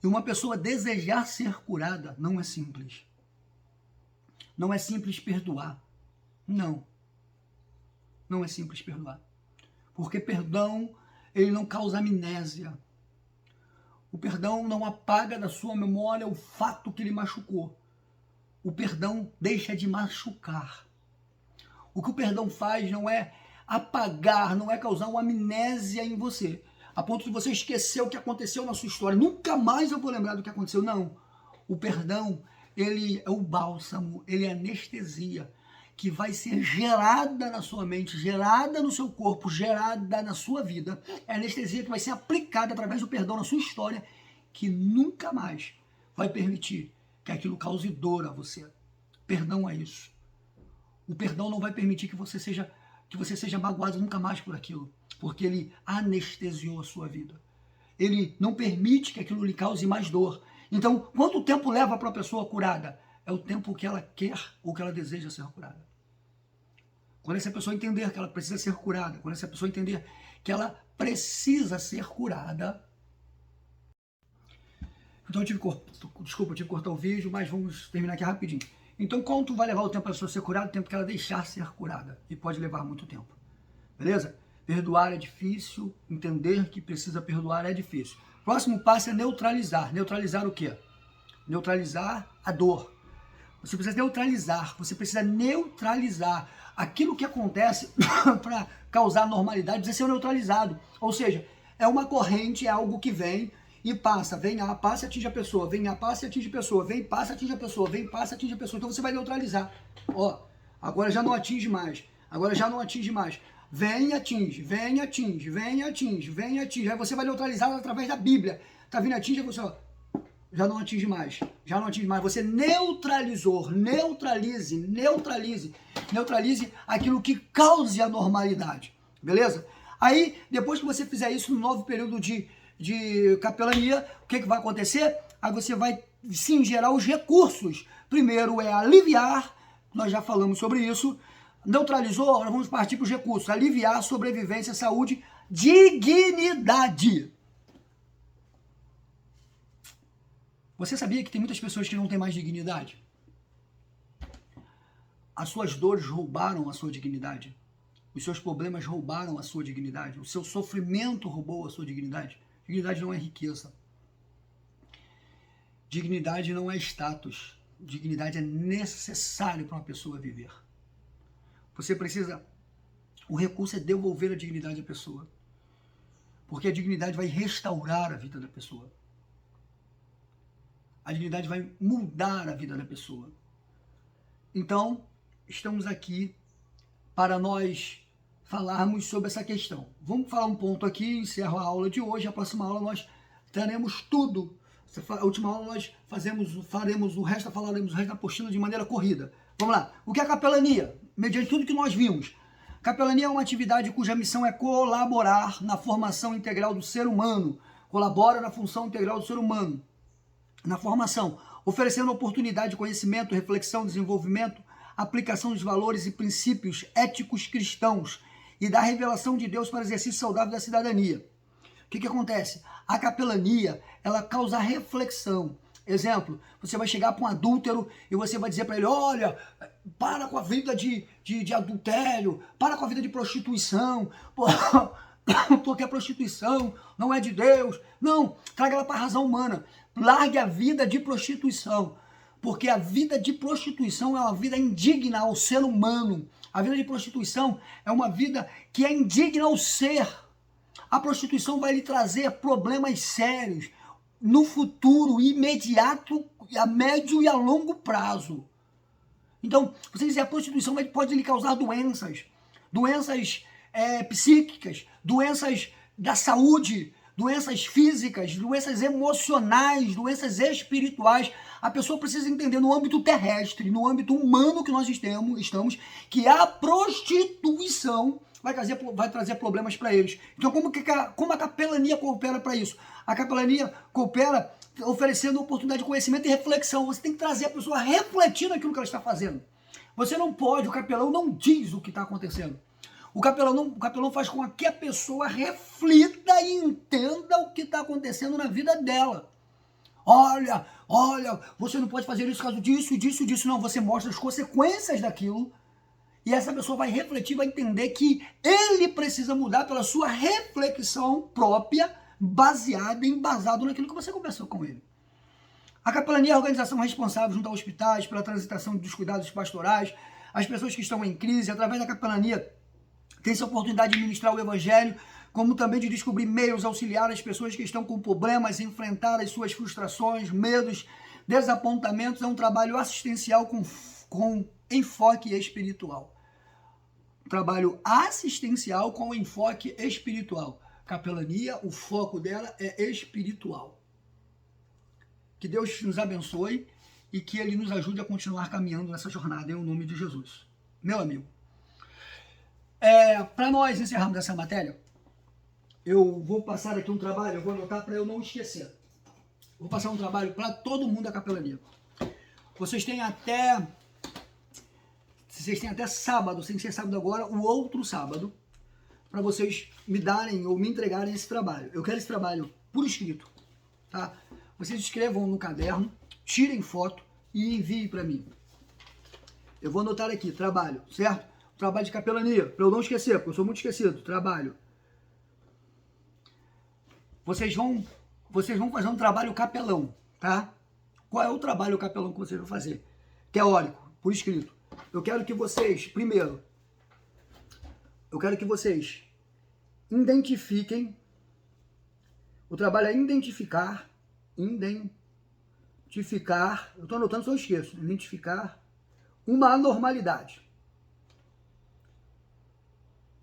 E uma pessoa desejar ser curada não é simples. Não é simples perdoar. Não. Não é simples perdoar. Porque perdão, ele não causa amnésia. O perdão não apaga da sua memória o fato que lhe machucou. O perdão deixa de machucar. O que o perdão faz não é apagar, não é causar uma amnésia em você, a ponto de você esquecer o que aconteceu na sua história. Nunca mais eu vou lembrar do que aconteceu. Não. O perdão, ele é o bálsamo, ele é a anestesia que vai ser gerada na sua mente, gerada no seu corpo, gerada na sua vida. É a anestesia que vai ser aplicada através do perdão na sua história, que nunca mais vai permitir que aquilo cause dor a você. Perdão é isso. O perdão não vai permitir que você seja magoado nunca mais por aquilo, porque ele anestesiou a sua vida. Ele não permite que aquilo lhe cause mais dor. Então, quanto tempo leva para a pessoa curada? É o tempo que ela quer ou que ela deseja ser curada. Quando essa pessoa entender que ela precisa ser curada, quando essa pessoa entender que ela precisa ser curada. Então, eu tive que cortar o vídeo, mas vamos terminar aqui rapidinho. Então, quanto vai levar o tempo para a pessoa ser curada? O tempo que ela deixar ser curada. E pode levar muito tempo. Beleza? Perdoar é difícil, entender que precisa perdoar é difícil. Próximo passo é neutralizar. Neutralizar o quê? Neutralizar a dor. Você precisa neutralizar aquilo que acontece para causar normalidade, precisa ser neutralizado. Ou seja, é uma corrente, é algo que vem e passa, vem A, passa e atinge a pessoa, vem A, passa e atinge a pessoa, vem, passa, atinge a pessoa, vem, passa, atinge a pessoa. Então você vai neutralizar. Ó, agora já não atinge mais, agora já não atinge mais. Vem e atinge, vem e atinge, vem e atinge, vem e atinge. Aí você vai neutralizar através da Bíblia. Tá vindo, atinge, você, ó, já não atinge mais, já não atinge mais. Você neutralizou, neutralize aquilo que cause a normalidade, beleza? Aí, depois que você fizer isso no novo período de capelania, o que vai acontecer? Aí você vai sim gerar os recursos. Primeiro é aliviar, nós já falamos sobre isso. Neutralizou, agora vamos partir para os recursos. Aliviar, sobrevivência, saúde, dignidade. Você sabia que tem muitas pessoas que não têm mais dignidade? As suas dores roubaram a sua dignidade. Os seus problemas roubaram a sua dignidade. O seu sofrimento roubou a sua dignidade. Dignidade não é riqueza. Dignidade não é status. Dignidade é necessário para uma pessoa viver. Você precisa... O recurso é devolver a dignidade à pessoa. Porque a dignidade vai restaurar a vida da pessoa. A dignidade vai mudar a vida da pessoa. Então, estamos aqui para nós falarmos sobre essa questão. Vamos falar um ponto aqui, encerro a aula de hoje. A próxima aula nós teremos tudo. A última aula nós falaremos o resto da apostila de maneira corrida. Vamos lá. O que é a capelania? Mediante tudo que nós vimos. Capelania é uma atividade cuja missão é colaborar na formação integral do ser humano. Colabora na função integral do ser humano. Na formação, oferecendo oportunidade de conhecimento, reflexão, desenvolvimento, aplicação dos valores e princípios éticos cristãos e da revelação de Deus para o exercício saudável da cidadania. O que acontece? A capelania, ela causa reflexão. Exemplo, você vai chegar para um adúltero e você vai dizer para ele, olha, para com a vida de adultério, para com a vida de prostituição, porque a prostituição não é de Deus. Não, traga ela para a razão humana. Largue a vida de prostituição, porque a vida de prostituição é uma vida indigna ao ser humano. A vida de prostituição é uma vida que é indigna ao ser. A prostituição vai lhe trazer problemas sérios no futuro, imediato, a médio e a longo prazo. Então, você dizer, a prostituição pode lhe causar doenças psíquicas, doenças da saúde, doenças físicas, doenças emocionais, doenças espirituais. A pessoa precisa entender no âmbito terrestre, no âmbito humano que nós estamos, que a prostituição vai trazer problemas para eles. Então, como a capelania coopera para isso? A capelania coopera oferecendo oportunidade de conhecimento e reflexão. Você tem que trazer a pessoa a refletir naquilo que ela está fazendo. Você não pode, o capelão não diz o que está acontecendo. O capelão faz com que a pessoa reflita e entenda o que está acontecendo na vida dela. olha, você não pode fazer isso por causa disso, disso, disso. Não, você mostra as consequências daquilo e essa pessoa vai refletir, vai entender que ele precisa mudar pela sua reflexão própria, embasado naquilo que você conversou com ele. A capelania é a organização responsável junto a hospitais pela transitação dos cuidados pastorais. As pessoas que estão em crise, através da capelania, têm essa oportunidade de ministrar o evangelho, como também de descobrir meios, auxiliar as pessoas que estão com problemas, enfrentar as suas frustrações, medos, desapontamentos. É um trabalho assistencial com enfoque espiritual. Trabalho assistencial com enfoque espiritual. Capelania, o foco dela é espiritual. Que Deus nos abençoe e que Ele nos ajude a continuar caminhando nessa jornada, em nome de Jesus. Meu amigo, para nós encerrarmos essa matéria, eu vou passar aqui um trabalho, eu vou anotar para eu não esquecer. Vou passar um trabalho para todo mundo da capelania. Vocês têm até sábado, sem ser sábado agora, o outro sábado, para vocês me darem ou me entregarem esse trabalho. Eu quero esse trabalho por escrito, tá? Vocês escrevam no caderno, tirem foto e enviem para mim. Eu vou anotar aqui, trabalho, certo? Trabalho de capelania, para eu não esquecer, porque eu sou muito esquecido. Trabalho. Vocês vão fazer um trabalho capelão, tá? Qual é o trabalho capelão que vocês vão fazer? Teórico, por escrito. Eu quero que vocês, primeiro, identifiquem, o trabalho é identificar, eu estou anotando, só eu esqueço, identificar uma anormalidade.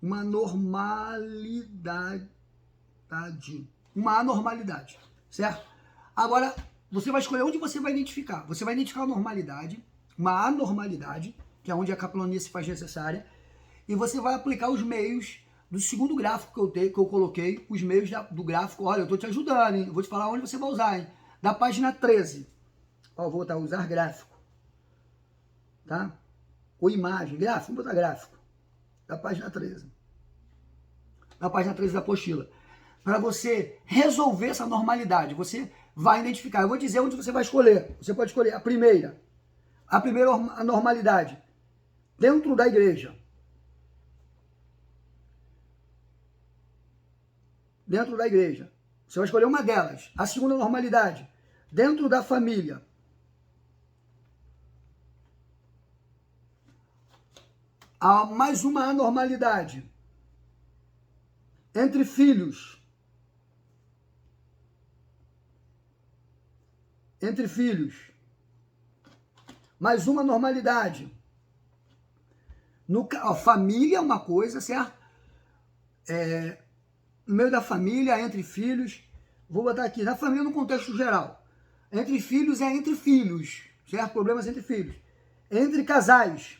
Uma anormalidade, certo? Agora, você vai escolher onde você vai identificar. Você vai identificar uma anormalidade, que é onde a capelania se faz necessária, e você vai aplicar os meios do segundo gráfico que eu coloquei, os meios do gráfico. Olha, eu estou te ajudando, hein? Eu vou te falar onde você vai usar, hein? Da página 13. Ó, vou botar usar gráfico, tá? Ou imagem, gráfico, vou botar gráfico. Da página 13. Da página 13 da apostila. Para você resolver essa normalidade, você vai identificar. Eu vou dizer onde você vai escolher. Você pode escolher a primeira anormalidade, dentro da igreja. Dentro da igreja. Você vai escolher uma delas. A segunda normalidade, dentro da família. Há mais uma anormalidade, entre filhos. Entre filhos. Mais uma normalidade. Família é uma coisa, certo? No meio da família, entre filhos. Vou botar aqui, na família no contexto geral. Entre filhos é entre filhos, certo? Problemas entre filhos. Entre casais,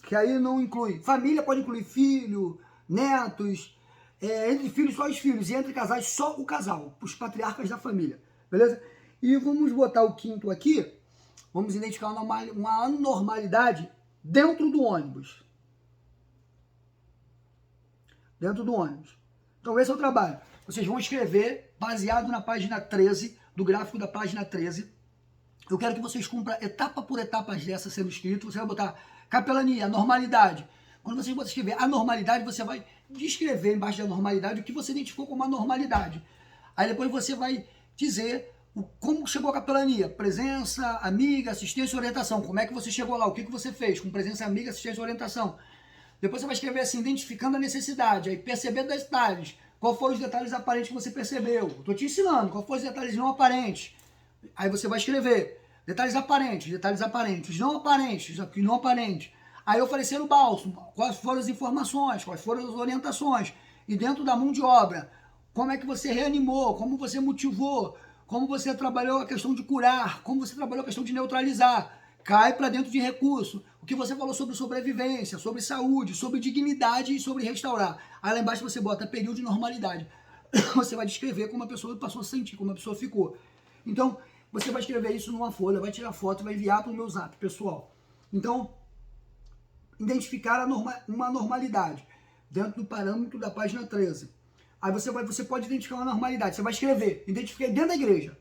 que aí não inclui. Família pode incluir filho, netos. Entre filhos, só os filhos. E entre casais, só o casal. Os patriarcas da família. Beleza? E vamos botar o quinto aqui. Vamos identificar uma anormalidade dentro do ônibus. Dentro do ônibus. Então esse é o trabalho. Vocês vão escrever baseado na página 13, do gráfico da página 13. Eu quero que vocês cumpram etapa por etapa dessa sendo escrito. Você vai botar capelania, normalidade. Quando você escrever anormalidade, você vai descrever embaixo da normalidade o que você identificou como anormalidade. Aí depois você vai dizer como chegou a capelania, presença, amiga, assistência e orientação. Como é que você chegou lá, o que você fez com presença, amiga, assistência e orientação. Depois você vai escrever assim, identificando a necessidade, aí percebendo detalhes. Qual foram os detalhes aparentes que você percebeu? Estou te ensinando, qual foram os detalhes não aparentes. Aí você vai escrever detalhes aparentes, não aparentes, aqui não aparentes. Aí oferecer o bálsamo, quais foram as informações, quais foram as orientações. E dentro da mão de obra, como é que você reanimou, como você motivou, como você trabalhou a questão de curar, como você trabalhou a questão de neutralizar. Cai para dentro de recurso. O que você falou sobre sobrevivência, sobre saúde, sobre dignidade e sobre restaurar. Aí lá embaixo você bota período de normalidade. Você vai descrever como a pessoa passou a sentir, como a pessoa ficou. Então, você vai escrever isso numa folha, vai tirar foto e vai enviar para o meu zap, pessoal. Então, identificar uma normalidade dentro do parâmetro da página 13. Aí você pode identificar uma normalidade. Você vai escrever, identifiquei dentro da igreja.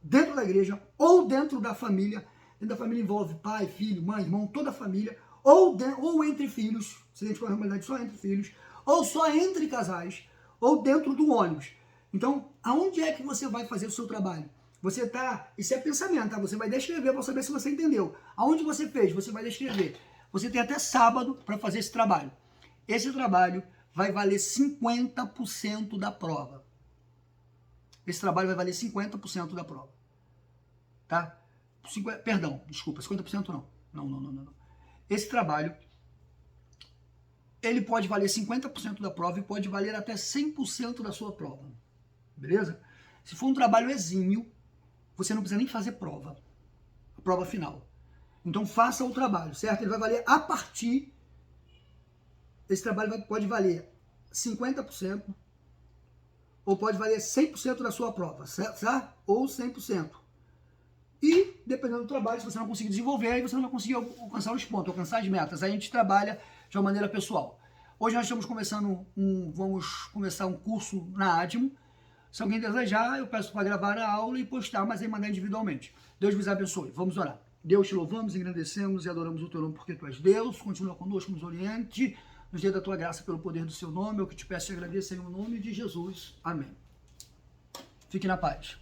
dentro da igreja ou dentro da família. Dentro da família envolve pai, filho, mãe, irmão, toda a família, ou entre filhos, se a gente for na realidade só entre filhos, ou só entre casais, ou dentro do ônibus. Então, aonde é que você vai fazer o seu trabalho? Você tá, isso é pensamento, tá? Você vai descrever para saber se você entendeu. Aonde você fez, você vai descrever. Você tem até sábado para fazer esse trabalho. Esse trabalho vai valer 50% da prova. Esse trabalho vai valer 50% da prova. Tá? Perdão, desculpa, 50% não. Não. Esse trabalho, ele pode valer 50% da prova e pode valer até 100% da sua prova. Beleza? Se for um trabalho exímio, você não precisa nem fazer prova. A prova final. Então faça o trabalho, certo? Ele vai valer a partir... Esse trabalho pode valer 50% ou pode valer 100% da sua prova, certo? Ou 100%. E, dependendo do trabalho, se você não conseguir desenvolver, aí você não vai conseguir alcançar os pontos, alcançar as metas. Aí a gente trabalha de uma maneira pessoal. Hoje nós estamos vamos começar um curso na Admo. Se alguém desejar, eu peço para gravar a aula e postar, mas aí mandar individualmente. Deus vos abençoe. Vamos orar. Deus, te louvamos, engrandecemos e adoramos o teu nome, porque tu és Deus. Continua conosco, nos oriente, nos dê da tua graça pelo poder do seu nome. Eu que te peço e agradeço em nome de Jesus. Amém. Fique na paz.